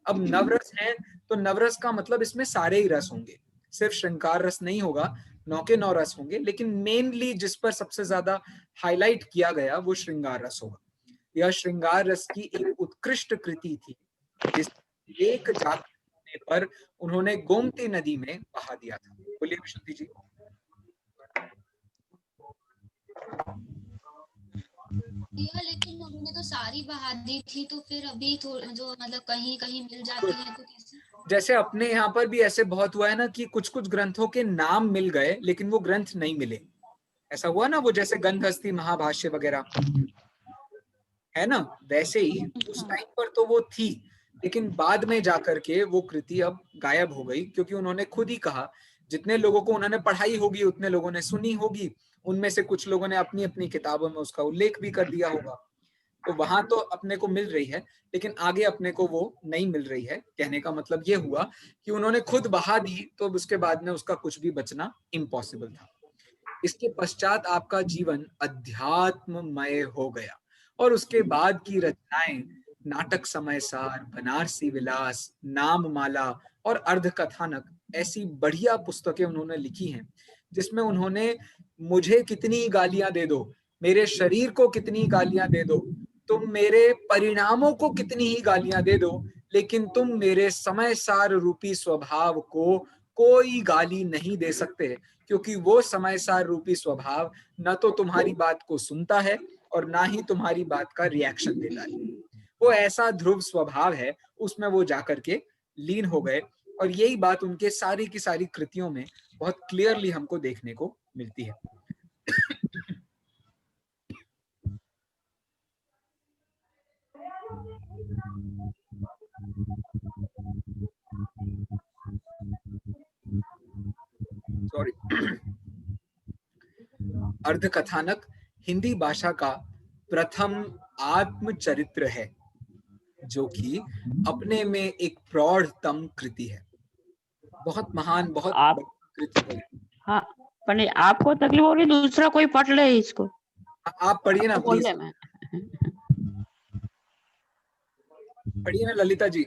अब नवरस है तो नवरस का मतलब इसमें सारे ही रस होंगे, सिर्फ श्रृंगार रस नहीं होगा, 9 के 9 रस होंगे, लेकिन मेनली जिस पर सबसे ज्यादा हाईलाइट किया गया वो श्रृंगार रस होगा। यह श्रृंगार रस की एक उत्कृष्ट कृति थी, जिस एक जागरण पर उन्होंने गोमती नदी में बहा दिया था। बोलिए विशुद्धि जी। लेकिन उन्होंने तो सारी बहा दी थी, तो फिर अभी जो मतलब कहीं कहीं मिल जाती है तो कैसे? जैसे अपने यहाँ पर भी ऐसे बहुत हुआ है ना कि कुछ कुछ ग्रंथों के नाम मिल गए लेकिन वो ग्रंथ नहीं मिले। ऐसा हुआ ना, वो जैसे गंधहस्ती महाभाष्य वगैरह है ना, वैसे ही उस टाइम पर तो वो थी, लेकिन बाद में जाकर के वो कृति अब गायब हो गई, क्योंकि उन्होंने खुद ही कहा जितने लोगों को उन्होंने पढ़ाई होगी उतने लोगों ने सुनी होगी, उनमें से कुछ लोगों ने अपनी अपनी किताबों में उसका उल्लेख भी कर दिया होगा। तो वहां तो अपने को मिल रही है, लेकिन आगे अपने को वो नहीं मिल रही है। कहने का मतलब ये हुआ कि उन्होंने खुद बहा दी, तो उसके बाद में उसका कुछ भी बचना इम्पॉसिबल था। इसके पश्चात आपका जीवन अध्यात्ममय हो गया, और उसके बाद की रचनाएं नाटक समय सार, बनारसी विलास, नाममाला और अर्धकथानक ऐसी बढ़िया पुस्तकें उन्होंने लिखी हैं, जिसमें उन्होंने मुझे कितनी गालियां दे दो, मेरे शरीर को कितनी गालियां दे दो, तुम मेरे परिणामों को कितनी ही गालियां दे दो, लेकिन तुम मेरे समय सार रूपी स्वभाव को कोई गाली नहीं दे सकते, क्योंकि वो समय सार रूपी स्वभाव न तो तुम्हारी बात को सुनता है और ना ही तुम्हारी बात का रिएक्शन देता है। वो ऐसा ध्रुव स्वभाव है, उसमें वो जाकर के लीन हो गए, और यही बात उनके सारी की सारी कृतियों में बहुत क्लियरली हमको देखने को मिलती है। सॉरी। अर्धकथानक हिंदी भाषा का प्रथम आत्मचरित्र है, जो कि अपने में एक प्रौढ़तम कृति है। बहुत महान, बहुत कृति है। हाँ, पर आपको तकलीफ हो रही, दूसरा कोई पढ़ ले इसको। आप पढ़िए ना प्लीज, पढ़िए ना ललिता जी।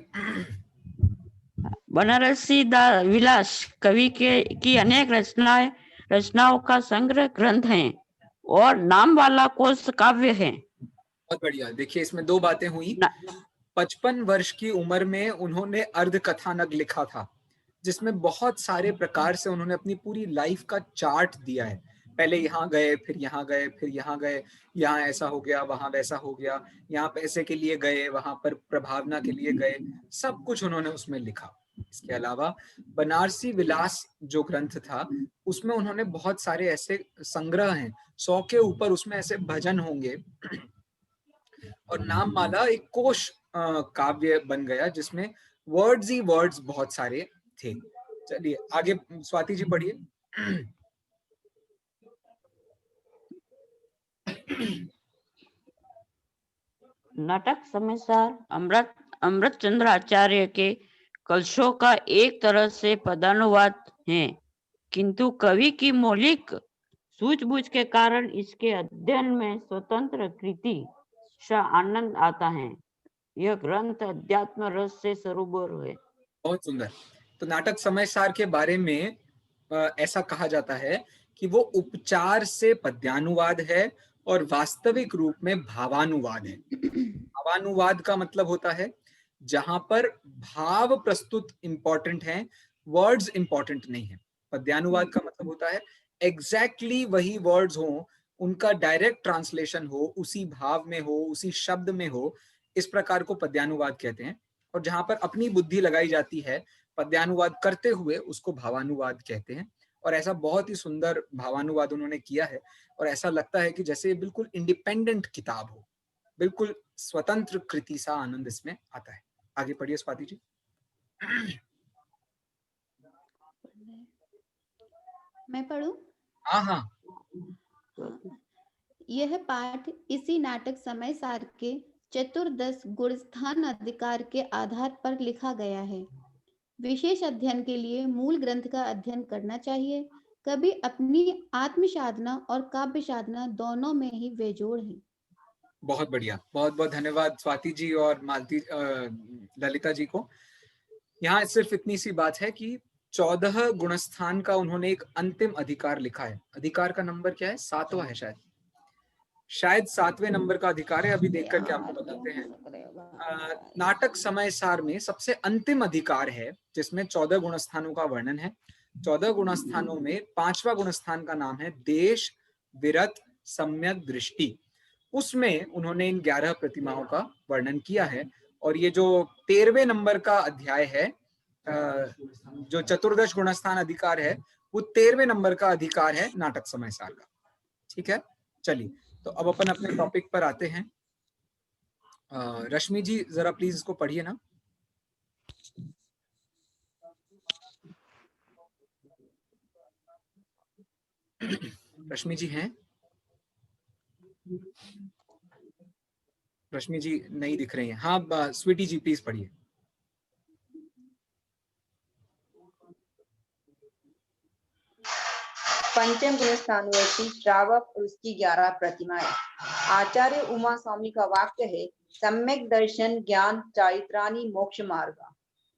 बनारसी विलास कवि की अनेक रचनाओं का संग्रह ग्रंथ है और नाम वाला कोश काव्य है। बहुत बढ़िया। देखिए इसमें दो बातें हुई। 55 वर्ष की उम्र में उन्होंने अर्धकथानक लिखा था, जिसमें बहुत सारे प्रकार से उन्होंने अपनी पूरी लाइफ का चार्ट दिया है। पहले यहाँ गए, फिर यहाँ गए, फिर यहाँ गए, यहाँ ऐसा हो गया, वहां वैसा हो गया, यहाँ पैसे के लिए गए, वहां पर प्रभावना के लिए गए, सब कुछ उन्होंने उसमें लिखा। इसके अलावा बनारसी विलास जो ग्रंथ था, उसमें उन्होंने बहुत सारे ऐसे संग्रह हैं, 100 के ऊपर उसमें ऐसे भजन होंगे, और नाममाला एक कोश काव्य बन गया, जिसमें वर्ड्स ही वर्ड्स बहुत सारे थे। चलिए आगे स्वाति जी पढ़िए। नाटक समय सार अमृत चंद्र आचार्य के कलशों का एक तरह से पदानुवाद है, किंतु कवि की मौलिक सूझबूझ के कारण इसके अध्ययन में स्वतंत्र कृति सा आनंद आता है। यह ग्रंथ अध्यात्म रस से सरोवर है। बहुत सुंदर। तो नाटक समय सार के बारे में ऐसा कहा जाता है कि वो उपचार से पद्यानुवाद है और वास्तविक रूप में भावानुवाद है। भावानुवाद का मतलब होता है जहां पर भाव प्रस्तुत इंपॉर्टेंट है, वर्ड्स इंपॉर्टेंट नहीं है। पद्यानुवाद का मतलब होता है एग्जैक्टली वही वर्ड्स हो, उनका डायरेक्ट ट्रांसलेशन हो, उसी भाव में हो, उसी शब्द में हो, इस प्रकार को पद्यानुवाद कहते हैं। और जहां पर अपनी बुद्धि लगाई जाती है पद्यानुवाद करते हुए, उसको भावानुवाद कहते हैं। और ऐसा बहुत ही सुंदर भावानुवाद उन्होंने किया है, और ऐसा लगता है कि जैसे बिल्कुल इंडिपेंडेंट किताब हो, बिल्कुल स्वतंत्र कृति सा आनंद इसमें आता है। आगे पढ़िए स्वाति जी। मैं पढ़ूं? हाँ हाँ। यह पाठ इसी नाटक समय सार के चतुर्दश गुणस्थान अधिकार के आधार पर लिखा गया है। विशेष अध्ययन के लिए मूल ग्रंथ का अध्ययन करना चाहिए। कभी अपनी आत्म साधना और काव्य साधना दोनों में ही बेजोड़ है। बहुत बढ़िया, बहुत बहुत धन्यवाद स्वाति जी और मालती ललिता जी को। यहाँ सिर्फ इतनी सी बात है कि 14 गुणस्थान का उन्होंने एक अंतिम अधिकार लिखा है। अधिकार का नंबर क्या है? 7वां है शायद 7वें नंबर का अधिकार है। अभी देख करके आपको बताते हैं। नाटक समय सार में सबसे अंतिम अधिकार है, जिसमें 14 गुणस्थानों का वर्णन है। 14 गुणस्थानों में 5वां गुणस्थान का नाम है देश विरत सम्यक दृष्टि। उसमें उन्होंने इन 11 प्रतिमाओं का वर्णन किया है। और ये जो 13वें नंबर का अध्याय है, जो चतुर्दश गुणस्थान अधिकार है, वो 13वें नंबर का अधिकार है नाटक समय सार का। ठीक है, चलिए तो अब अपन अपने टॉपिक पर आते हैं। रश्मि जी जरा प्लीज इसको पढ़िए ना। रश्मि जी हैं? रश्मि जी नहीं दिख रही हैं। हाँ स्वीटी जी प्लीज पढ़िए। पंचम गुणस्थानवर्ती श्रावक और उसकी 11 प्रतिमाएं। आचार्य उमा स्वामी का वाक्य है, सम्यक दर्शन ज्ञान चारित्राणि मोक्ष मार्ग।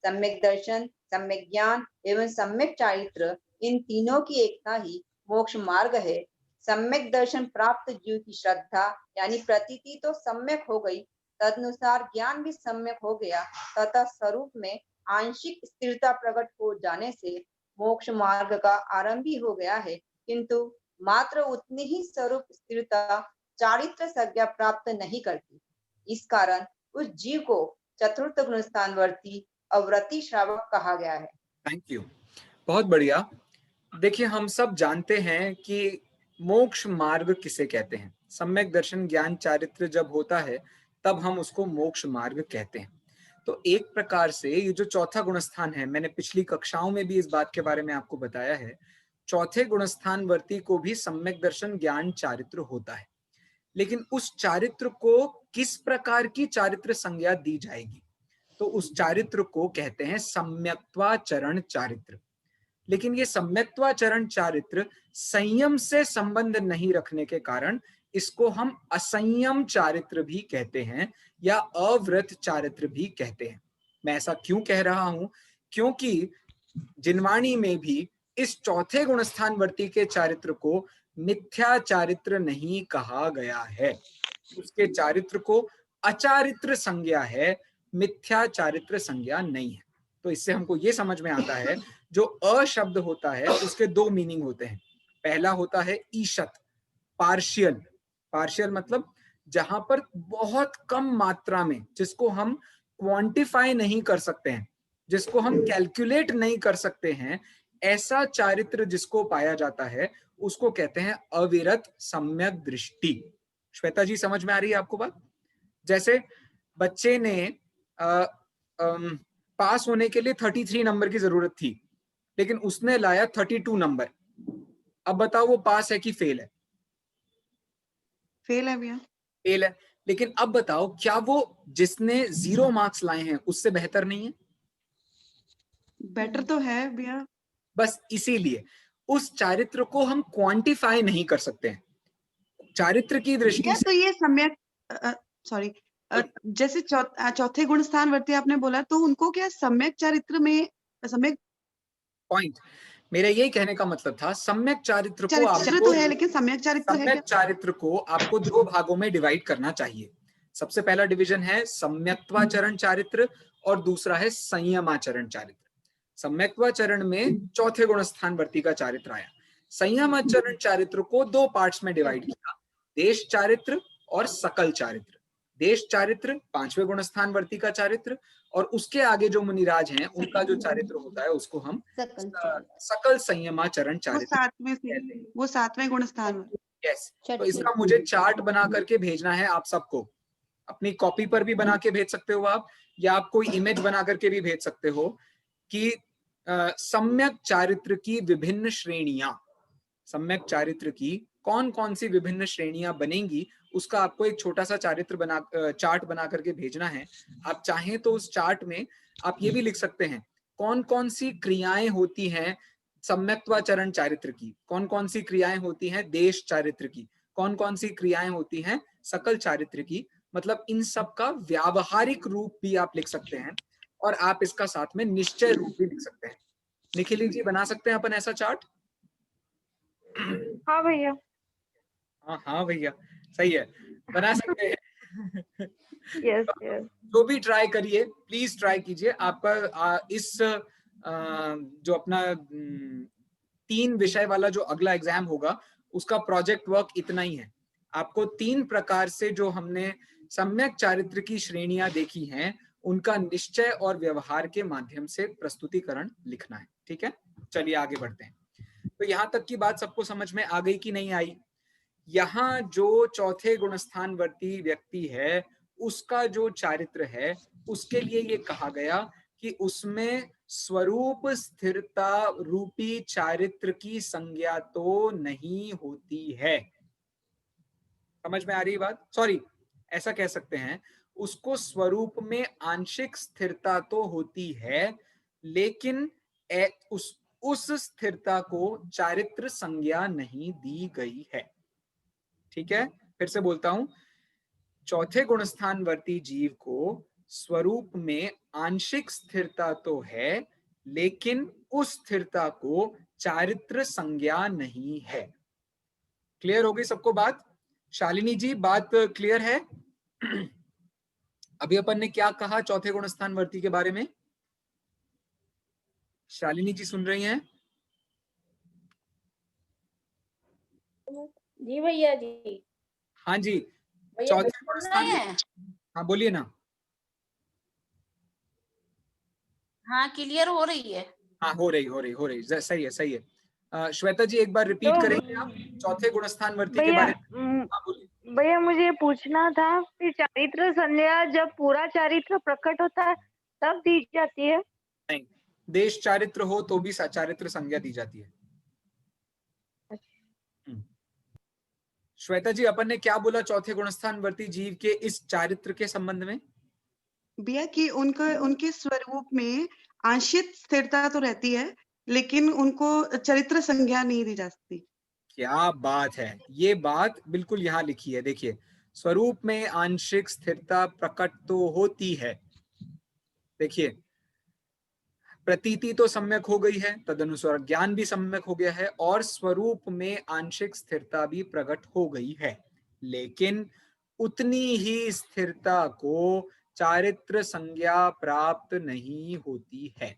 सम्यक दर्शन, सम्यक ज्ञान एवं सम्यक चारित्र, इन तीनों की एकता ही मोक्ष मार्ग है। सम्यक दर्शन प्राप्त जीव की श्रद्धा यानी प्रतीति तो सम्यक हो गई, तदनुसार ज्ञान भी सम्यक हो गया तथा स्वरूप में आंशिक स्थिरता प्रकट हो जाने से मोक्ष मार्ग का आरंभ ही हो गया है। किंतु मात्र उतनी ही स्वरूप स्थिरता चारित्र संज्ञा प्राप्त नहीं करती। इस कारण उस जीव को चतुर्थ गुणस्थानवर्ती अव्रती श्रावक कहा गया है। थैंक यू, बहुत बढ़िया। देखिए हम सब जानते हैं कि मोक्ष मार्ग किसे कहते हैं। सम्यक दर्शन ज्ञान चारित्र जब होता है तब हम उसको मोक्ष मार्ग कहते हैं। तो एक प्रकार से ये जो चौथा गुणस्थान है, मैंने पिछली कक्षाओं में भी इस बात के बारे में आपको बताया है, चौथे गुणस्थान वर्ती को भी सम्यक दर्शन ज्ञान चारित्र होता है। लेकिन उस चारित्र को किस प्रकार की चारित्र संज्ञा दी जाएगी, तो उस चारित्र को कहते हैं सम्यक्त्वाचरण चारित्र। लेकिन ये सम्यक्त्वाचरण चारित्र संयम से संबंध नहीं रखने के कारण इसको हम असंयम चारित्र भी कहते हैं या अव्रत चारित्र भी कहते हैं। मैं ऐसा क्यों कह रहा हूं? क्योंकि जिनवाणी में भी इस चौथे गुणस्थानवर्ती के चारित्र को मिथ्या चारित्र नहीं कहा गया है। उसके चारित्र को अचारित्र संज्ञा है, मिथ्या चारित्र संज्ञा नहीं है। तो इससे हमको ये समझ में आता है जो अशब्द होता है उसके दो मीनिंग होते हैं। पहला होता है ईशत, पार्शियल। पार्शियल मतलब जहां पर बहुत कम मात्रा में, जिसको हम क्वांटिफाई नहीं कर सकते हैं, जिसको हम कैलकुलेट नहीं कर सकते हैं, ऐसा चारित्र जिसको पाया जाता है उसको कहते हैं अविरत सम्यक दृष्टि। श्वेता जी समझ में आ रही है आपको बात? जैसे बच्चे ने पास होने के लिए 33 नंबर की जरूरत थी, लेकिन उसने लाया 32 नंबर। अब बताओ वो पास है कि फेल है? फेल है भैया। फेल है। लेकिन अब बताओ क्या वो जिसने 0 मार्क्स लाए हैं उससे बेहतर नहीं है? बेटर तो है भैया। बस इसीलिए उस चारित्र को हम क्वांटिफाई नहीं कर सकते हैं। चारित्र की दृष्टि से तो ये सम्यक सॉरी जैसे चौथे गुण स्थान वर्ती आपने बोला, तो उनको क्या सम्यक चारित्र में सम्यक पॉइंट मेरा यही कहने का मतलब था, सम्यक चारित्र को चारित्र तो है, लेकिन सम्यक चारित्र है सम्यक चारित्र को आपको 2 भागों में डिवाइड करना चाहिए। सबसे पहला डिवीजन है सम्यक्त्वाचरण चारित्र और दूसरा है संयमाचरण चारित्र। सम्यक्त्वाचरण में चौथे गुण स्थान वर्ती का चारित्र आया। संयमाचरण चारित्र को दो पार्ट्स में डिवाइड किया, देश चारित्र और सकल चारित्र। देश चारित्र पांचवें गुण स्थान वर्ती का चारित्र, और उसके आगे जो मुनिराज हैं उनका जो चारित्र होता है उसको हम सकल संयमाचरण वो चारित्र कहते हैं। वो सातवें गुण स्थान। यस, तो इसका मुझे चार्ट बना करके भेजना है आप सबको। अपनी कॉपी पर भी बना के भेज सकते हो आप, या आप कोई इमेज बना करके भी भेज सकते हो कि सम्यक चारित्र की विभिन्न श्रेणियां, सम्यक चारित्र की कौन कौन सी विभिन्न श्रेणियां बनेंगी, उसका आपको एक छोटा सा चार्ट बना करके भेजना है। आप चाहें तो उस चार्ट में आप ये भी लिख सकते हैं कौन कौन सी क्रियाएं होती हैं सम्यक्त्वाचरण चारित्र की, कौन कौन सी क्रियाएं होती हैं देश चारित्र की, कौन कौन सी क्रियाएं होती हैं सकल चारित्र की। मतलब इन सब का व्यावहारिक रूप भी आप लिख सकते हैं, और आप इसका साथ में निश्चय रूप भी लिख सकते हैं। निखिल जी, बना सकते हैं अपन ऐसा चार्ट? हाँ भैया। हाँ भैया, सही है, बना सकते हैं। Yes yes. जो भी ट्राई करिए, प्लीज ट्राई कीजिए। आपका इस जो अपना 3 विषय वाला जो अगला एग्जाम होगा उसका प्रोजेक्ट वर्क इतना ही है। आपको 3 प्रकार से जो हमने सम्यक चारित्र की श्रेणियां देखी हैं उनका निश्चय और व्यवहार के माध्यम से प्रस्तुतिकरण लिखना है। ठीक है, चलिए आगे बढ़ते हैं। तो यहाँ तक की बात सबको समझ में आ गई कि नहीं आई? यहाँ जो चौथे गुणस्थान वर्ती व्यक्ति है उसका जो चारित्र है उसके लिए ये कहा गया कि उसमें स्वरूप स्थिरता रूपी चारित्र की संज्ञा तो नहीं होती है। समझ में आ रही बात? सॉरी, ऐसा कह सकते हैं, उसको स्वरूप में आंशिक स्थिरता तो होती है, लेकिन उस स्थिरता को चारित्र संज्ञा नहीं दी गई है। ठीक है, फिर से बोलता हूं, चौथे गुणस्थान वर्ती जीव को स्वरूप में आंशिक स्थिरता तो है, लेकिन उस स्थिरता को चारित्र संज्ञा नहीं है। क्लियर हो गई सबको बात? शालिनी जी, बात क्लियर है? अभी अपन ने क्या कहा चौथे गुणस्थान वर्ती के बारे में? शालिनी जी सुन रही हैं? जी भैया जी। हाँ जी, चौथे गुणस्थान। हाँ बोलिए ना। हाँ क्लियर हो रही है। हाँ हो रही, सही है। श्वेता जी एक बार रिपीट करेंगे आप चौथे गुणस्थान वर्ती के बारे में? हाँ बोलिए। भैया मुझे पूछना था कि चारित्र संज्ञा जब पूरा चारित्र प्रकट होता है तब दी जाती है? नहीं, देश चारित्र हो तो भी चारित्र संज्ञा दी जाती है। श्वेता जी, अपन ने क्या बोला चौथे गुणस्थान वर्ती जीव के इस चारित्र के संबंध में? भैया कि उनके स्वरूप में आंशिक स्थिरता तो रहती है, लेकिन उनको चरित्र संज्ञा नहीं दी जा सकती। क्या बात है, ये बात बिल्कुल यहाँ लिखी है। देखिए, स्वरूप में आंशिक स्थिरता प्रकट तो होती है। देखिए, प्रतीति तो सम्यक हो गई है, तदनुसार ज्ञान भी सम्यक हो गया है, और स्वरूप में आंशिक स्थिरता भी प्रकट हो गई है, लेकिन उतनी ही स्थिरता को चारित्र संज्ञा प्राप्त नहीं होती है।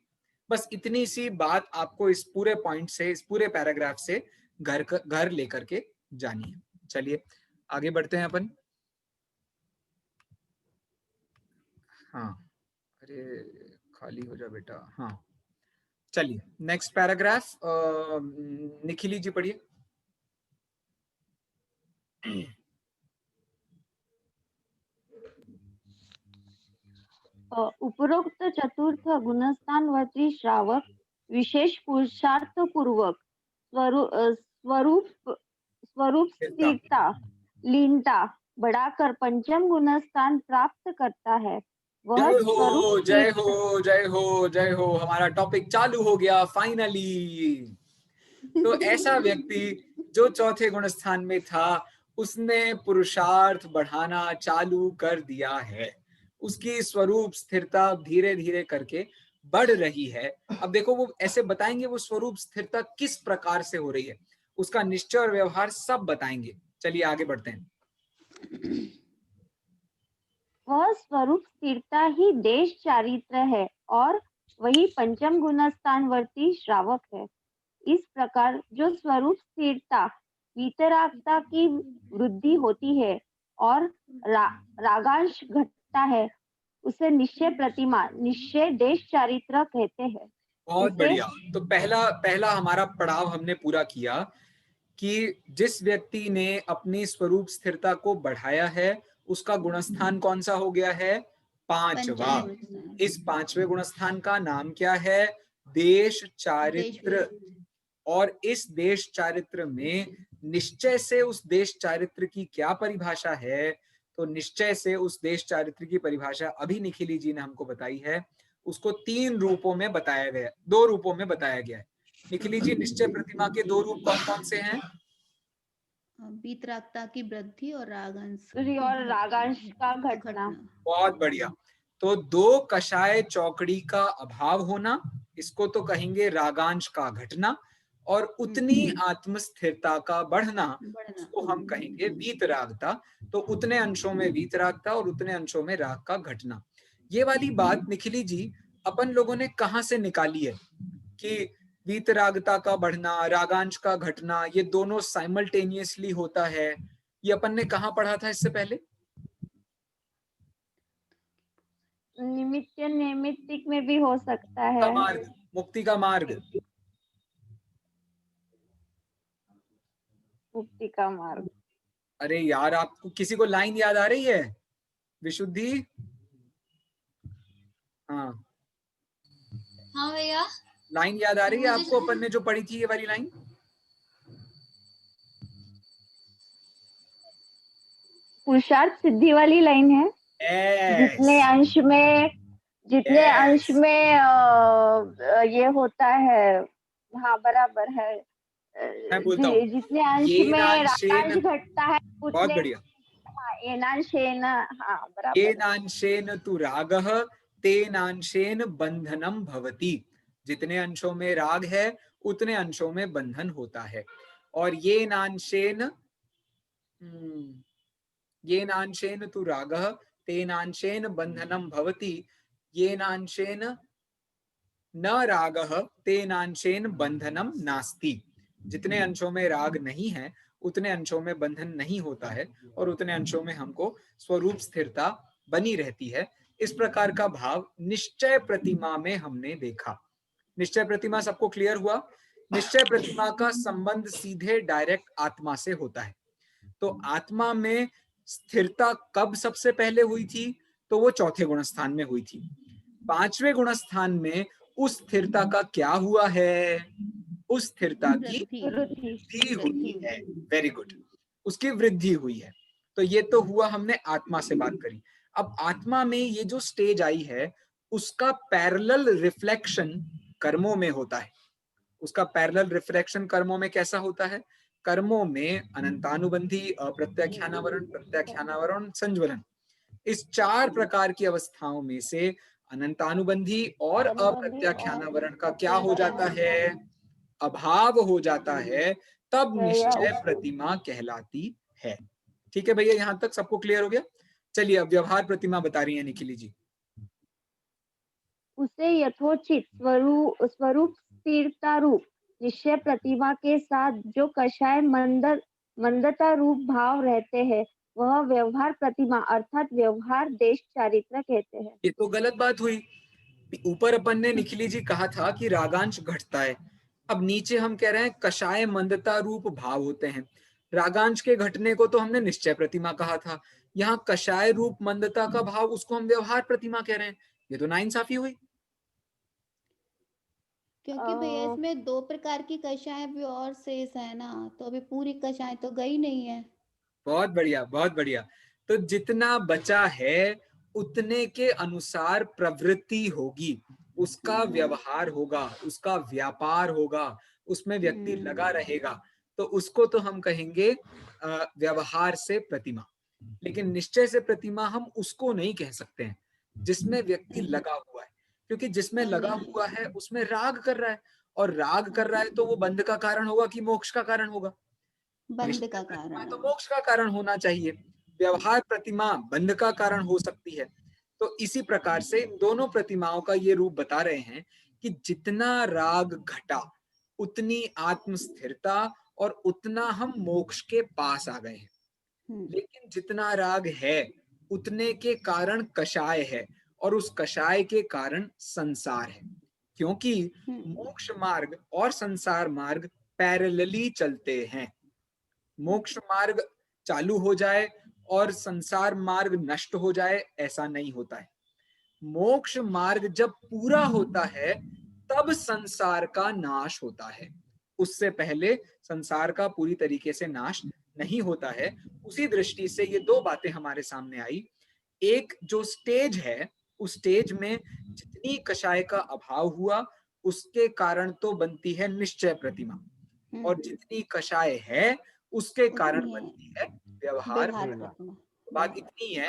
बस इतनी सी बात आपको इस पूरे पॉइंट से, इस पूरे पैराग्राफ से घर लेकर के जानी है। चलिए आगे बढ़ते हैं अपन। हाँ, अरे खाली हो जा बेटा। हाँ चलिए, नेक्स्ट पैराग्राफ निखिली जी पढ़िए। उपरोक्त चतुर्थ गुणस्थानवर्ती श्रावक विशेष पुरुषार्थ पूर्वक स्वरूप स्थिरता लीनता बढ़ाकर पंचम गुणस्थान प्राप्त करता है। वह जय हो जय हो जय हो, हमारा टॉपिक चालू हो गया फाइनली। तो ऐसा व्यक्ति जो चौथे गुणस्थान में था उसने पुरुषार्थ बढ़ाना चालू कर दिया है, उसकी स्वरूप स्थिरता धीरे धीरे करके बढ़ रही है। अब देखो वो ऐसे बताएंगे वो स्वरूप स्थिरता किस प्रकार से हो रही है, उसका निश्चय और व्यवहार सब बताएंगे। चलिए आगे बढ़ते हैं। वह स्वरूप स्थिरता ही देश चारित्र है और वही पंचम गुणस्थानवर्ती श्रावक है। इस प्रकार जो स्वरूप स्थिरता वीतरागता की वृद्धि होती है और रागांश घटता है, उसे निश्चय प्रतिमा, निश्चय देश चारित्र कहते हैं। बहुत बढ़िया। तो पहला हमारा पड़ाव हमने पूरा किया कि जिस व्यक्ति ने अपनी स्वरूप स्थिरता को बढ़ाया है उसका गुणस्थान कौन सा हो गया है? पांचवा। इस पांचवे गुणस्थान का नाम क्या है? देश चारित्र। और इस देश चारित्र में निश्चय से उस देश चारित्र की क्या परिभाषा है? तो निश्चय से उस देश चारित्र की परिभाषा अभी निखिली जी ने हमको बताई है। उसको 3 रूपों में बताया गया, 2 रूपों में बताया गया है। निखिली जी, निश्चय प्रतिमा के 2 रूप कौन कौन से हैं? वीतरागता की वृद्धि और रागांश का घटना। बहुत बढ़िया। तो 2 कषाय चौकड़ी का अभाव होना, इसको तो कहेंगे रागांश का घटना, और उतनी आत्मस्थिरता का बढ़ना, उसको हम कहेंगे वीतरागता। तो उतने अंशों में वीतरागता और उतने अंशों में राग का घटना। ये वाली बात निखिली जी अपन लोगों ने कहां से निकाली है कि वीतरागता का बढ़ना, रागांश का घटना, ये दोनों साइमल्टेनियसली होता है? ये अपन ने कहां पढ़ा था इससे पहले? निमित्त नैमित्तिक में भी हो सकता है। मार्ग, मुक्ति का मार्ग। मुक्ति का मार्ग। अरे यार, आपको किसी को लाइन याद आ रही है? विशुद्धि? हाँ हाँ भैया, लाइन याद आ रही है आपको? अपन ने जो पढ़ी थी ये वाली लाइन। पुरुषार्थ सिद्धि वाली लाइन है। जितने अंश में ये होता है। हाँ बराबर है। मैं बोलता हूँ, जितने अंश में रागांश घटता है बहुत बढ़िया। एनांशेन, हाँ बराबर। येनांशेन तु रागः तेनांशेन बंधनम भवति। जितने अंशों में राग है उतने अंशों में बंधन होता है। और येनांशेन तु रागः तेनांशेन बंधनम भवति। येनांशेन न रागः तेनांशेन बंधनम नास्ति। जितने अंशों में राग नहीं है उतने अंशों में बंधन नहीं होता है और उतने अंशों में हमको स्वरूप स्थिरता बनी रहती है। इस प्रकार का भाव निश्चय प्रतिमा में हमने देखा। निश्चय प्रतिमा सबको क्लियर हुआ? निश्चय प्रतिमा का संबंध सीधे डायरेक्ट आत्मा से होता है। तो आत्मा में स्थिरता कब सबसे पहले हुई थी? तो वो चौथे गुणस्थान में हुई थी। 5वें गुणस्थान में उस स्थिरता का क्या हुआ है? उस स्थिरता की वृद्धि हुई है। वेरी गुड, उसकी वृद्धि हुई है। तो ये तो हुआ, हमने आत्मा से बात करी। अब आत्मा में ये जो स्टेज आई है उसका पैरेलल रिफ्लेक्शन कर्मों में होता है। उसका पैरेलल रिफ्लेक्शन कर्मों में कैसा होता है? कर्मों में अनंतानुबंधी, अप्रत्याख्यानावरण, प्रत्याख्यानावरण, संज्वलन, इस 4 प्रकार की अवस्थाओं में से अनंतानुबंधी और अप्रत्याख्यानावरण का क्या हो जाता है? अभाव हो जाता है। तब निश्चय प्रतिमा कहलाती है। ठीक है भैया, यहां तक सबको क्लियर हो गया? चलिए अब व्यवहार प्रतिमा बता रही है निखिली जी। उसे यथोचित स्वरूप स्थिरता रूप निश्चय प्रतिमा के साथ जो कषाय मंदता रूप भाव रहते हैं वह व्यवहार प्रतिमा अर्थात व्यवहार देश चारित्र कहते हैं। ये तो गलत बात हुई। ऊपर अपन ने निखिली जी कहा था कि रागांश घटता है, अब नीचे हम कह रहे हैं कषाय मंदता रूप भाव होते हैं। रागांश के घटने को तो हमने निश्चय प्रतिमा कहा था, यहाँ कषाय रूप मंदता का भाव उसको हम व्यवहार प्रतिमा कह रहे हैं। ये तो नाइंसाफी हुई। क्योंकि भैया इसमें 2 प्रकार की कषाय भी और शेष है ना, तो अभी पूरी कषाय तो गई नहीं है। बहुत बढ़िया, बहुत बढ़िया। तो जितना बचा है उतने के अनुसार प्रवृत्ति होगी, उसका व्यवहार होगा, उसका व्यापार होगा, उसमें व्यक्ति लगा रहेगा। तो उसको तो हम कहेंगे व्यवहार से प्रतिमा। लेकिन निश्चय से प्रतिमा हम उसको नहीं कह सकते हैं जिसमें व्यक्ति लगा हुआ है, क्योंकि जिसमें लगा हुआ है उसमें राग कर रहा है, और राग कर रहा है तो वो बंध का कारण होगा कि मोक्ष का कारण होगा? बंध का कारण तो मोक्ष का कारण होना चाहिए। व्यवहार प्रतिमा बंध का कारण हो सकती है। तो इसी प्रकार से इन दोनों प्रतिमाओं का ये रूप बता रहे हैं कि जितना राग घटा उतनी आत्म स्थिरता और उतना हम मोक्ष के पास आ गए हैं। लेकिन जितना राग है उतने के कारण कषाय है और उस कषाय के कारण संसार है, क्योंकि मोक्ष मार्ग और संसार मार्ग पैरेलली चलते हैं। मोक्ष मार्ग चालू हो जाए और संसार मार्ग नष्ट हो जाए, ऐसा नहीं होता है। मोक्ष मार्ग जब पूरा होता है तब संसार का नाश होता है, उससे पहले संसार का पूरी तरीके से नाश नहीं होता है। उसी दृष्टि से ये दो बातें हमारे सामने आई। एक जो स्टेज है, उस स्टेज में जितनी कषाय का अभाव हुआ उसके कारण तो बनती है निश्चय प्रतिमा, और जितनी कषाय है उसके कारण बनती है व्यवहार प्रतिमा। बात इतनी है,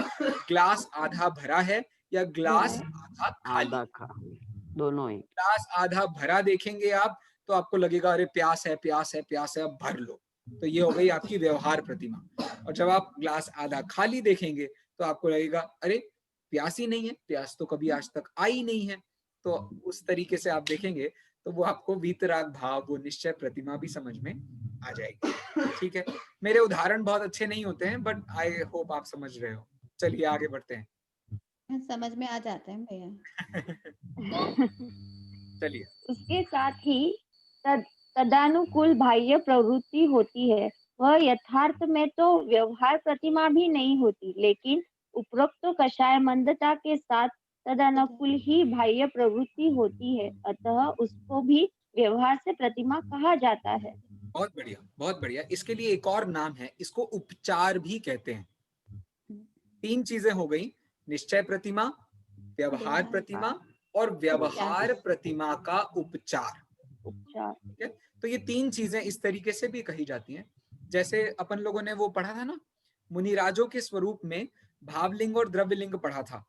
ग्लास आधा भरा है या ग्लास आधा खाली? दोनों ही। ग्लास आधा भरा देखेंगे आप तो आपको लगेगा अरे प्यास है प्यास है प्यास है, अब भर लो। तो ये हो गई आपकी व्यवहार प्रतिमा। और जब आप ग्लास आधा खाली देखेंगे तो आपको लगेगा अरे प्यास ही नहीं है, प्यास तो कभी आज तक आई नहीं है। तो उस तरीके से आप देखेंगे तो वो आपको वीतराग भाव, वो निश्चय प्रतिमा भी समझ में आ जाएगी। ठीक है, मेरे उदाहरण बहुत अच्छे नहीं होते हैं बट आई होप आप समझ रहे हो। चलिए आगे बढ़ते हैं। समझ में आ जाते हैं भैया। चलिए। उसके साथ ही तदानुकूल बाह्य प्रवृत्ति होती है, वह यथार्थ में तो व्यवहार प्रतिमा भी नहीं होती, लेकिन उपरोक्त कषाय मंदता के साथ तदानुकूल ही बाह्य प्रवृत्ति होती है, अतः उसको भी व्यवहार से प्रतिमा कहा जाता है। बहुत बढ़िया, बहुत बढ़िया। इसके लिए एक और नाम है, इसको उपचार भी कहते हैं। तीन चीजें हो गई, निश्चय प्रतिमा, व्यवहार प्रतिमा और व्यवहार प्रतिमा का उपचार। ठीक है, तो ये तीन चीजें इस तरीके से भी कही जाती हैं। जैसे अपन लोगों ने वो पढ़ा था ना, मुनिराजों के स्वरूप में भावलिंग और द्रव्यलिंग पढ़ा था,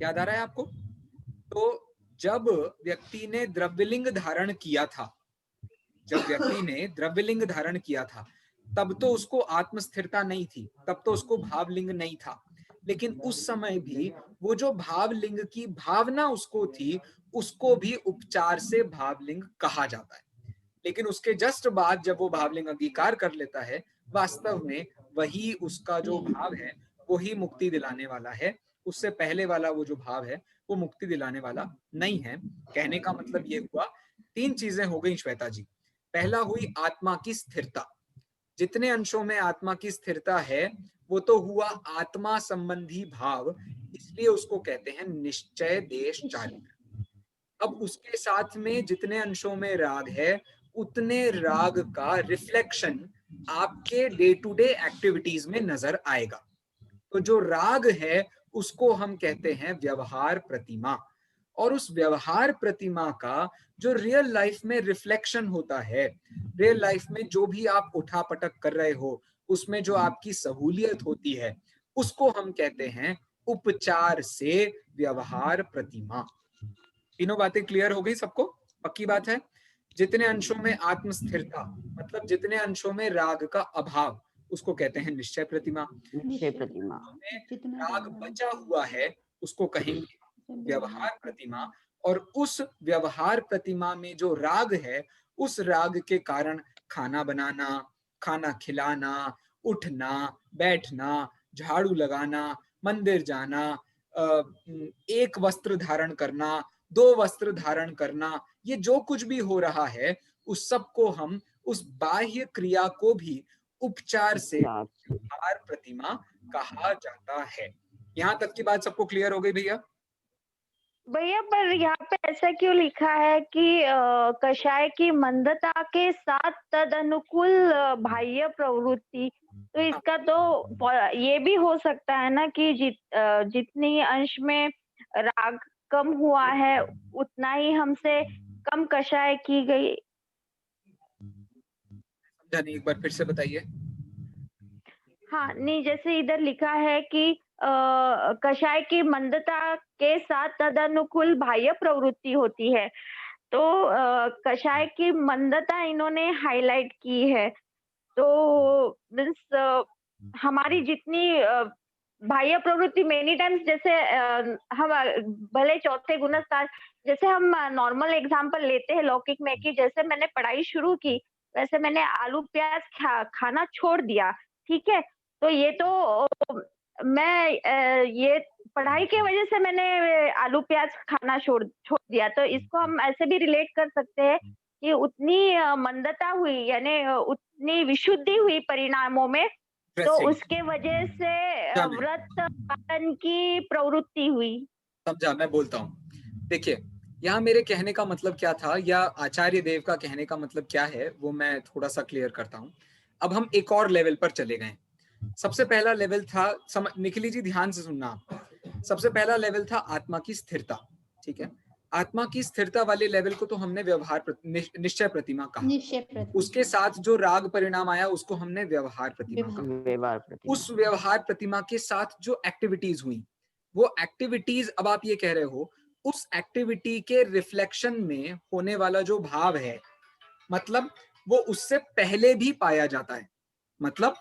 याद आ रहा है आपको? तो जब व्यक्ति ने द्रव्यलिंग धारण किया था, तब तो उसको आत्मस्थिरता नहीं थी, तब तो उसको भावलिंग नहीं था। लेकिन उस समय भी वो जो भावलिंग की भावना उसको थी, उसको भी उपचार से भावलिंग कहा जाता है। लेकिन उसके जस्ट बाद जब वो भावलिंग अंगीकार कर लेता है, वास्तव में वही उसका जो भाव है वो ही मुक्ति दिलाने वाला है। उससे पहले वाला वो जो भाव है वो मुक्ति दिलाने वाला नहीं है। कहने का मतलब ये हुआ, तीन चीजें हो गई श्वेता जी। पहला हुई आत्मा की स्थिरता, जितने अंशों में आत्मा की स्थिरता है वो तो हुआ आत्मा संबंधी भाव, इसलिए उसको कहते हैं निश्चय देश चारित्र। अब उसके साथ में जितने अंशों में राग है उतने राग का रिफ्लेक्शन आपके डे टू डे एक्टिविटीज में नजर आएगा। तो जो राग है उसको हम कहते हैं व्यवहार प्रतिमा, और उस व्यवहार प्रतिमा का जो रियल लाइफ में रिफ्लेक्शन होता है, रियल लाइफ में जो भी आप उठापटक कर रहे हो उसमें जो आपकी सहूलियत होती है, उसको हम कहते हैं उपचार से व्यवहार प्रतिमा। तीनों बातें क्लियर हो गई सबको? पक्की बात है? जितने अंशों में आत्मस्थिरता, मतलब जितने अंशों में राग का अभाव, उसको कहते हैं निश्चय प्रतिमा। निश्चय प्रतिमा। राग बचा हुआ है उसको कहेंगे व्यवहार प्रतिमा। और उस व्यवहार प्रतिमा में जो राग है, उस राग के कारण खाना बनाना, खाना खिलाना, उठना, बैठना, झाड़ू लगाना, मंदिर जाना, एक वस्त्र धारण करना, दो वस्त्र धारण करना, ये जो कुछ भी हो रहा है उस सब को हम, उस बाह्य क्रिया को भी उपचार से व्यवहार प्रतिमा कहा जाता है। यहाँ तक की बात सबको क्लियर हो गई भैया? भैया पर यहाँ पे ऐसा क्यों लिखा है कि कषाय की मंदता के साथ तद अनुकूल बाह्य प्रवृत्ति, तो इसका तो ये भी हो सकता है ना कि जितनी अंश में राग कम हुआ है उतना ही हमसे कम कषाय की गई। समझा नहीं, एक बार फिर से बताइए। हाँ नहीं, जैसे इधर लिखा है कि कषाय की मंदता के साथ तदनुकूल बाह्य प्रवृत्ति होती है, तो कषाय की मंदता इन्होंने हाईलाइट की है। तो मीन्स हमारी जितनी बाह्य प्रवृत्ति मेनी टाइम्स, जैसे हम भले चौथे गुणस्थान, जैसे हम नॉर्मल एग्जांपल लेते हैं लौकिक में कि जैसे मैंने पढ़ाई शुरू की वैसे मैंने आलू प्याज खाना छोड़ दिया, ठीक है। तो ये तो मैं ये पढ़ाई की वजह से मैंने आलू प्याज खाना छोड़ छोड़ दिया, तो इसको हम ऐसे भी रिलेट कर सकते हैं कि उतनी मंदता हुई, यानी उतनी विशुद्धि हुई परिणामों में, तो Interesting. उसके वजह से क्या मैं व्रत पालन की प्रवृत्ति हुई। समझा, मैं बोलता हूँ। देखिए, यहाँ मेरे कहने का मतलब क्या था या आचार्य देव का कहने का मतलब क्या है वो मैं थोड़ा सा क्लियर करता हूँ। अब हम एक और लेवल पर चले गए। सबसे पहला लेवल था, निखिली जी ध्यान से सुनना आप। सबसे पहला लेवल था आत्मा की स्थिरता, ठीक है। आत्मा की स्थिरता वाले लेवल को तो हमने निश्चय प्रतिमा कहा। निश्चय प्रतिमा। उसके साथ जो राग परिणाम आया उसको हमने व्यवहार प्रतिमा कहा। व्यवहार प्रतिमा। उस व्यवहार प्रतिमा के साथ जो एक्टिविटीज हुई, वो एक्टिविटीज, अब आप ये कह रहे हो उस एक्टिविटी के रिफ्लेक्शन में होने वाला जो भाव है, मतलब वो उससे पहले भी पाया जाता है। मतलब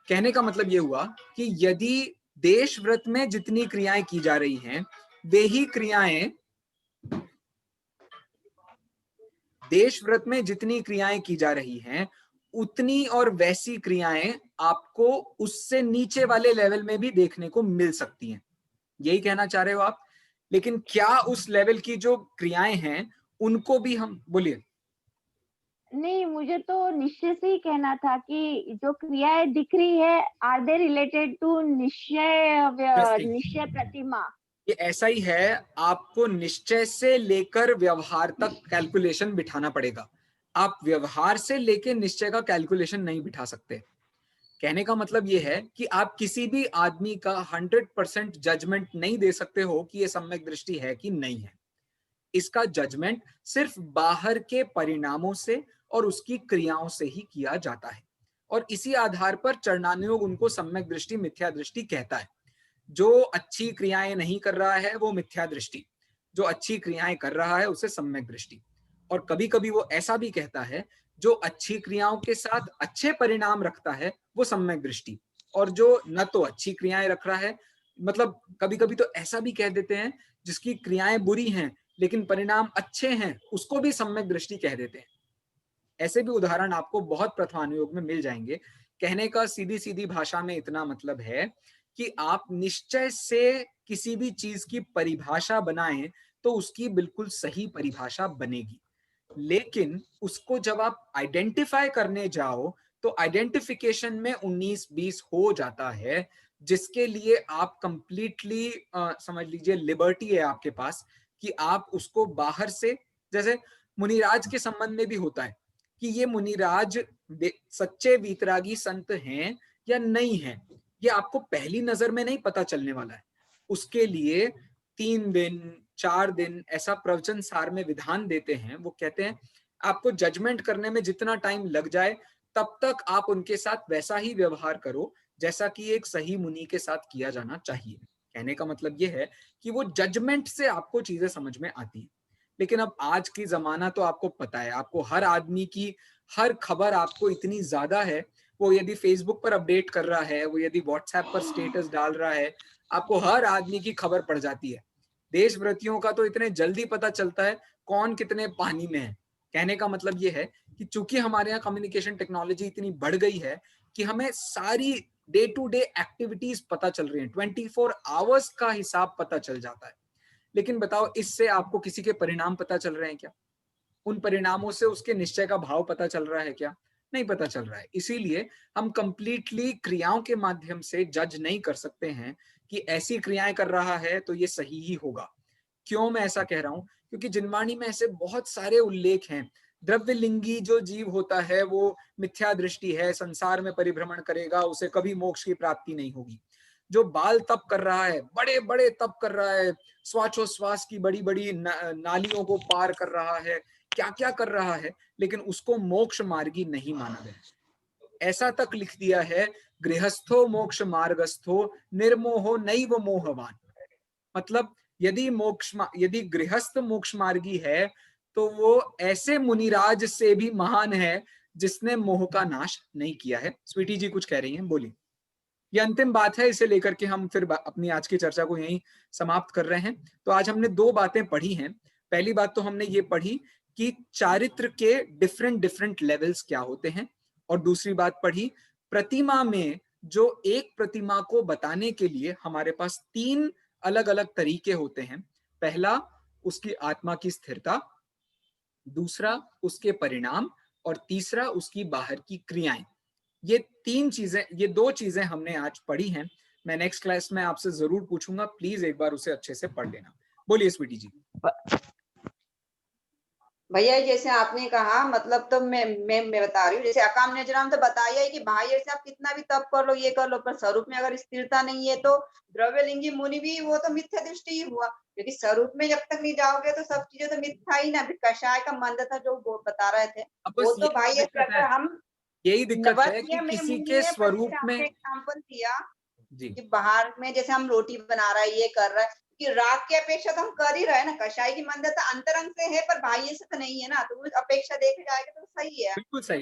कहने का मतलब ये हुआ कि यदि देश व्रत में जितनी क्रियाएं की जा रही हैं, वे ही क्रियाएं देश व्रत में जितनी क्रियाएं की जा रही हैं, उतनी और वैसी क्रियाएं आपको उससे नीचे वाले लेवल में भी देखने को मिल सकती हैं। यही कहना चाह रहे हो आप? लेकिन क्या उस लेवल की जो क्रियाएं हैं उनको भी हम, बोलिए। नहीं, मुझे तो निश्चय से ही कहना था कि जो क्रियाएं दिख रही है आर दे रिलेटेड टू निश्चय प्रतिमा। ये ऐसा ही है, आपको निश्चय से लेकर व्यवहार तक कैलकुलेशन बिठाना पड़ेगा। आप व्यवहार से लेकर निश्चय का कैलकुलेशन नहीं बिठा सकते। कहने का मतलब ये है कि आप किसी भी आदमी का 100% जजमेंट नहीं दे सकते हो कि ये सम्यक दृष्टि है कि नहीं है। इसका जजमेंट सिर्फ बाहर के परिणामों से और उसकी क्रियाओं से ही किया जाता है, और इसी आधार पर चरणानुयोग उनको सम्यक दृष्टि, मिथ्या दृष्टि कहता है। जो अच्छी क्रियाएं नहीं कर रहा है वो मिथ्या दृष्टि, जो अच्छी क्रियाएं कर रहा है उसे सम्यक दृष्टि। और कभी कभी वो ऐसा भी कहता है, जो अच्छी क्रियाओं के साथ अच्छे परिणाम रखता है वो सम्यक दृष्टि, और जो न तो अच्छी क्रियाएं रख रहा है, मतलब कभी कभी तो ऐसा भी कह देते हैं जिसकी क्रियाएं बुरी हैं लेकिन परिणाम अच्छे हैं, उसको भी सम्यक दृष्टि कह देते हैं। ऐसे भी उदाहरण आपको बहुत प्रथमानुयोग में मिल जाएंगे। कहने का सीधी सीधी भाषा में इतना मतलब है कि आप निश्चय से किसी भी चीज की परिभाषा बनाएं तो उसकी बिल्कुल सही परिभाषा बनेगी, लेकिन उसको जब आप आइडेंटिफाई करने जाओ तो आइडेंटिफिकेशन में 19-20 हो जाता है, जिसके लिए आप कंप्लीटली समझ लीजिए लिबर्टी है आपके पास कि आप उसको बाहर से, जैसे मुनिराज के संबंध में भी होता है कि ये मुनिराज सच्चे वीतरागी संत हैं या नहीं हैं, ये आपको पहली नजर में नहीं पता चलने वाला है। उसके लिए 3 दिन 4 दिन ऐसा प्रवचन सार में विधान देते हैं। वो कहते हैं आपको जजमेंट करने में जितना टाइम लग जाए तब तक आप उनके साथ वैसा ही व्यवहार करो जैसा कि एक सही मुनि के साथ किया जाना चाहिए। कहने का मतलब ये है कि वो जजमेंट से आपको चीजें समझ में आती हैं। लेकिन अब आज की जमाना तो आपको पता है, आपको हर आदमी की हर खबर आपको इतनी ज्यादा है। वो यदि फेसबुक पर अपडेट कर रहा है, वो यदि व्हाट्सएप पर स्टेटस डाल रहा है, आपको हर आदमी की खबर पड़ जाती है। देशव्रतियों का तो इतने जल्दी पता चलता है कौन कितने पानी में है। कहने का मतलब ये है कि चूंकि हमारे यहाँ कम्युनिकेशन टेक्नोलॉजी इतनी बढ़ गई है कि हमें सारी डे टू डे एक्टिविटीज पता चल रही हैं, 24 आवर्स का हिसाब पता चल जाता है। लेकिन बताओ, इससे आपको किसी के परिणाम पता चल रहे हैं क्या? उन परिणामों से उसके निश्चय का भाव पता चल रहा है क्या? नहीं पता चल रहा है। इसीलिए हम कंप्लीटली क्रियाओं के माध्यम से जज नहीं कर सकते हैं कि ऐसी क्रियाएं कर रहा है तो ये सही ही होगा। क्यों मैं ऐसा कह रहा हूं? क्योंकि जिनवाणी में ऐसे बहुत सारे उल्लेख हैं। द्रव्यलिंगी जो जीव होता है वो मिथ्या दृष्टि है, संसार में परिभ्रमण करेगा, उसे कभी मोक्ष की प्राप्ति नहीं होगी। जो बाल तप कर रहा है, बड़े बड़े तप कर रहा है, श्वासोश्वास की बड़ी बड़ी नालियों को पार कर रहा है, क्या क्या कर रहा है, लेकिन उसको मोक्ष मार्गी नहीं माना गया। ऐसा तक लिख दिया है, गृहस्थो मोक्ष मार्गस्थो निर्मोहो नैव मोहवान। मतलब यदि गृहस्थ मोक्ष मार्गी है तो वो ऐसे मुनिराज से भी महान है जिसने मोह का नाश नहीं किया है। स्वीटी जी कुछ कह रही हैं, बोलिए। ये अंतिम बात है, इसे लेकर के हम फिर अपनी आज की चर्चा को यहीं समाप्त कर रहे हैं। तो आज हमने 2 बातें पढ़ी हैं। पहली बात तो हमने ये पढ़ी कि चारित्र के डिफरेंट लेवल्स क्या होते हैं, और दूसरी बात पढ़ी प्रतिमा में जो एक प्रतिमा को बताने के लिए हमारे पास 3 अलग अलग तरीके होते हैं। पहला उसकी आत्मा की स्थिरता, दूसरा उसके परिणाम, और तीसरा उसकी बाहर की क्रियाएं। ये 2 चीजें हमने आज पढ़ी हैं। मैं नेक्स्ट क्लास में आपसे जरूर पूछूंगा, प्लीज एक बार उसे अच्छे से पढ़ लेना। बोलिए स्वीटी जी। भैया जैसे आपने कहा, मतलब तो मैं बता रही हूँ, जैसे अकाम नजराम तो बताया है कि बाह्य से आप कितना भी तप कर लो, ये कर लो, पर स्वरूप में अगर स्थिरता नहीं है तो द्रव्यलिंगी मुनि भी वो तो मिथ्या दृष्टि ही हुआ, क्योंकि स्वरूप में जब तक नहीं जाओगे तो सब चीजें तो मिथ्या ही ना। कषाय का मंद था जो वो बता रहे थे, वो तो बाह्य से अगर हम यही दिक्कत है कि नवद्य में किसी मुनि के है, पर स्वरूप जैसे में आपने एग्जाम्पल दिया जी कि बाहर में जैसे हम रोटी बना रहा है, ये कर रहा है, कि राग की अपेक्षा तो हम कर ही रहे हैं ना। कषाय की मंदता अंतरंग से है पर बाह्य से तो नहीं है ना, तो उस अपेक्षा देखे जाएगा तो सही है।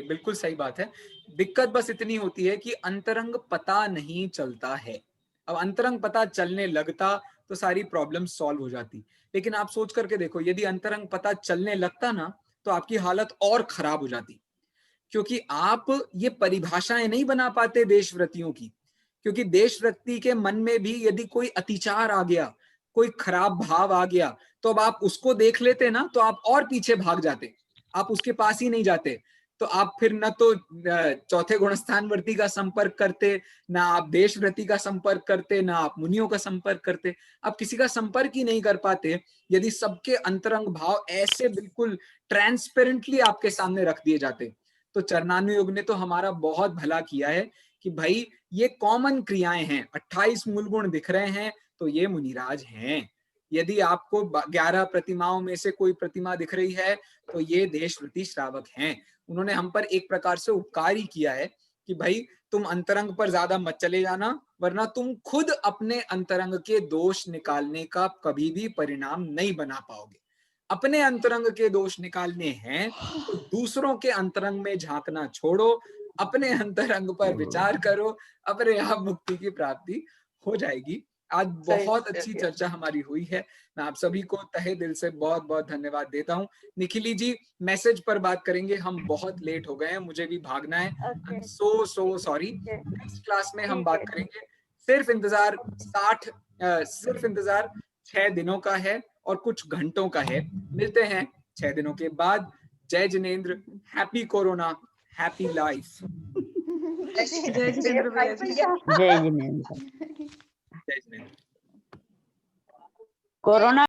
बिल्कुल सही बात है। दिक्कत बस इतनी होती है कि अंतरंग पता नहीं चलता है। अब अंतरंग पता चलने लगता तो सारी प्रॉब्लम सॉल्व हो जाती। लेकिन आप सोच करके देखो, यदि अंतरंग पता चलने लगता ना तो आपकी हालत और खराब हो जाती, क्योंकि आप ये परिभाषाएं नहीं बना पाते देशव्रतियों की। क्योंकि देशव्रति के मन में भी यदि कोई अतिचार आ गया, कोई खराब भाव आ गया, तो अब आप उसको देख लेते ना तो आप और पीछे भाग जाते, आप उसके पास ही नहीं जाते। तो आप फिर न तो चौथे गुणस्थानवर्ती का संपर्क करते, ना आप देशव्रति का संपर्क करते, ना आप मुनियों का संपर्क करते। आप किसी का संपर्क ही नहीं कर पाते यदि सबके अंतरंग भाव ऐसे बिल्कुल ट्रांसपेरेंटली आपके सामने रख दिए जाते। तो चरणानुयोग ने तो हमारा बहुत भला किया है कि भाई ये कॉमन क्रियाएं हैं, 28 मूल गुण दिख रहे हैं तो ये मुनिराज हैं। यदि आपको 11 प्रतिमाओं में से कोई प्रतिमा दिख रही है तो ये देशव्रति श्रावक हैं। उन्होंने हम पर एक प्रकार से उपकार ही किया है कि भाई तुम अंतरंग पर ज्यादा मत चले जाना, वरना तुम खुद अपने अंतरंग के दोष निकालने का कभी भी परिणाम नहीं बना पाओगे। अपने अंतरंग के दोष निकालने हैं तो दूसरों के अंतरंग में झांकना छोड़ो, अपने अंतरंग पर विचार करो, अपने आप मुक्ति की प्राप्ति हो जाएगी। आज बहुत अच्छी चर्चा हमारी हुई है। मैं आप सभी को तहे दिल से बहुत बहुत धन्यवाद देता हूँ। निखिली जी मैसेज पर बात करेंगे, हम बहुत लेट हो गए हैं, मुझे भी भागना है। I am so sorry. Next class में हम बात करेंगे। सिर्फ इंतजार 6 दिनों का है और कुछ घंटों का है। मिलते हैं 6 दिनों के बाद। जय Jinendra, happy corona, happy life. जय जिनेंद्र भैया जी। जय जिनेंद्र। जय जिनेंद्र। कोरोना